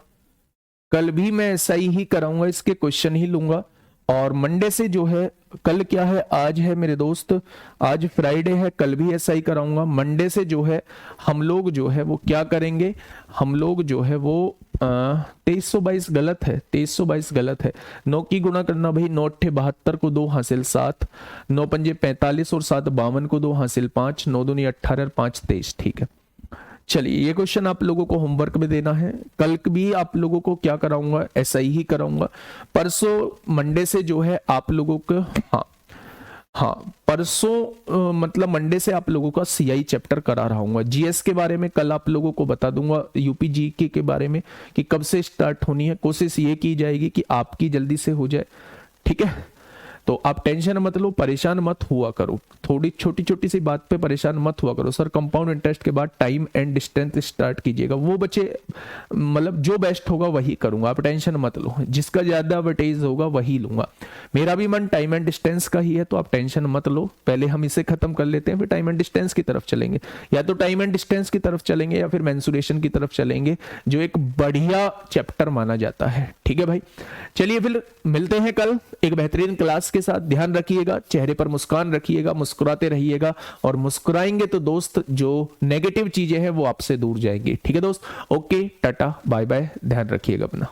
कल भी मैं ऐसा ही कराऊंगा, इसके क्वेश्चन ही लूंगा। और मंडे से जो है, कल क्या है, आज है मेरे दोस्त, आज फ्राइडे है, कल भी ऐसा ही कराऊंगा। मंडे से जो है हम लोग जो है वो क्या करेंगे, हम लोग जो है वो 2322 गलत है, 2322 गलत है। 9 की गुणा करना भाई, 9 8 72 को 2 हासिल 7, 9 पंजे 45 और 7 52 को 2 हासिल 5, 9 दूनी 18 और 5 23। ठीक है, चलिए ये क्वेश्चन आप लोगों को होमवर्क में देना है। कल भी आप लोगों को क्या कराऊंगा, ऐसा ही कराऊंगा। परसों मंडे से जो है आप लोगों को, हाँ परसों मतलब मंडे से आप लोगों का सीआई चैप्टर करा रहा हूँ। जीएस के बारे में कल आप लोगों को बता दूंगा, यूपी जीके के बारे में कि कब से स्टार्ट होनी है। कोशिश ये की जाएगी कि आपकी जल्दी से हो जाए। ठीक है, तो आप टेंशन मत लो, परेशान मत हुआ करो, थोड़ी छोटी छोटी सी बात पे परेशान मत हुआ करो। सर कंपाउंड इंटरेस्ट के बाद टाइम एंड डिस्टेंस स्टार्ट कीजिएगा, वो बच्चे मतलब जो बेस्ट होगा वही करूंगा, आप टेंशन मत लो। जिसका ज्यादा वेटेज होगा वही लूंगा। मेरा भी मन टाइम एंड डिस्टेंस का ही है, तो आप टेंशन मत लो। पहले हम इसे खत्म कर लेते हैं, फिर टाइम एंड डिस्टेंस की तरफ चलेंगे। या तो टाइम एंड डिस्टेंस की तरफ चलेंगे या फिर मेंसुरेशन की तरफ चलेंगे, जो एक बढ़िया चैप्टर माना जाता है। ठीक है भाई, चलिए फिर मिलते हैं कल एक बेहतरीन क्लास के साथ। ध्यान रखिएगा, चेहरे पर मुस्कान रखिएगा, मुस्कुराते रहिएगा, और मुस्कुराएंगे तो दोस्त जो नेगेटिव चीजें हैं वो आपसे दूर जाएंगी। ठीक है दोस्त, ओके, टाटा बाय बाय, ध्यान रखिएगा अपना।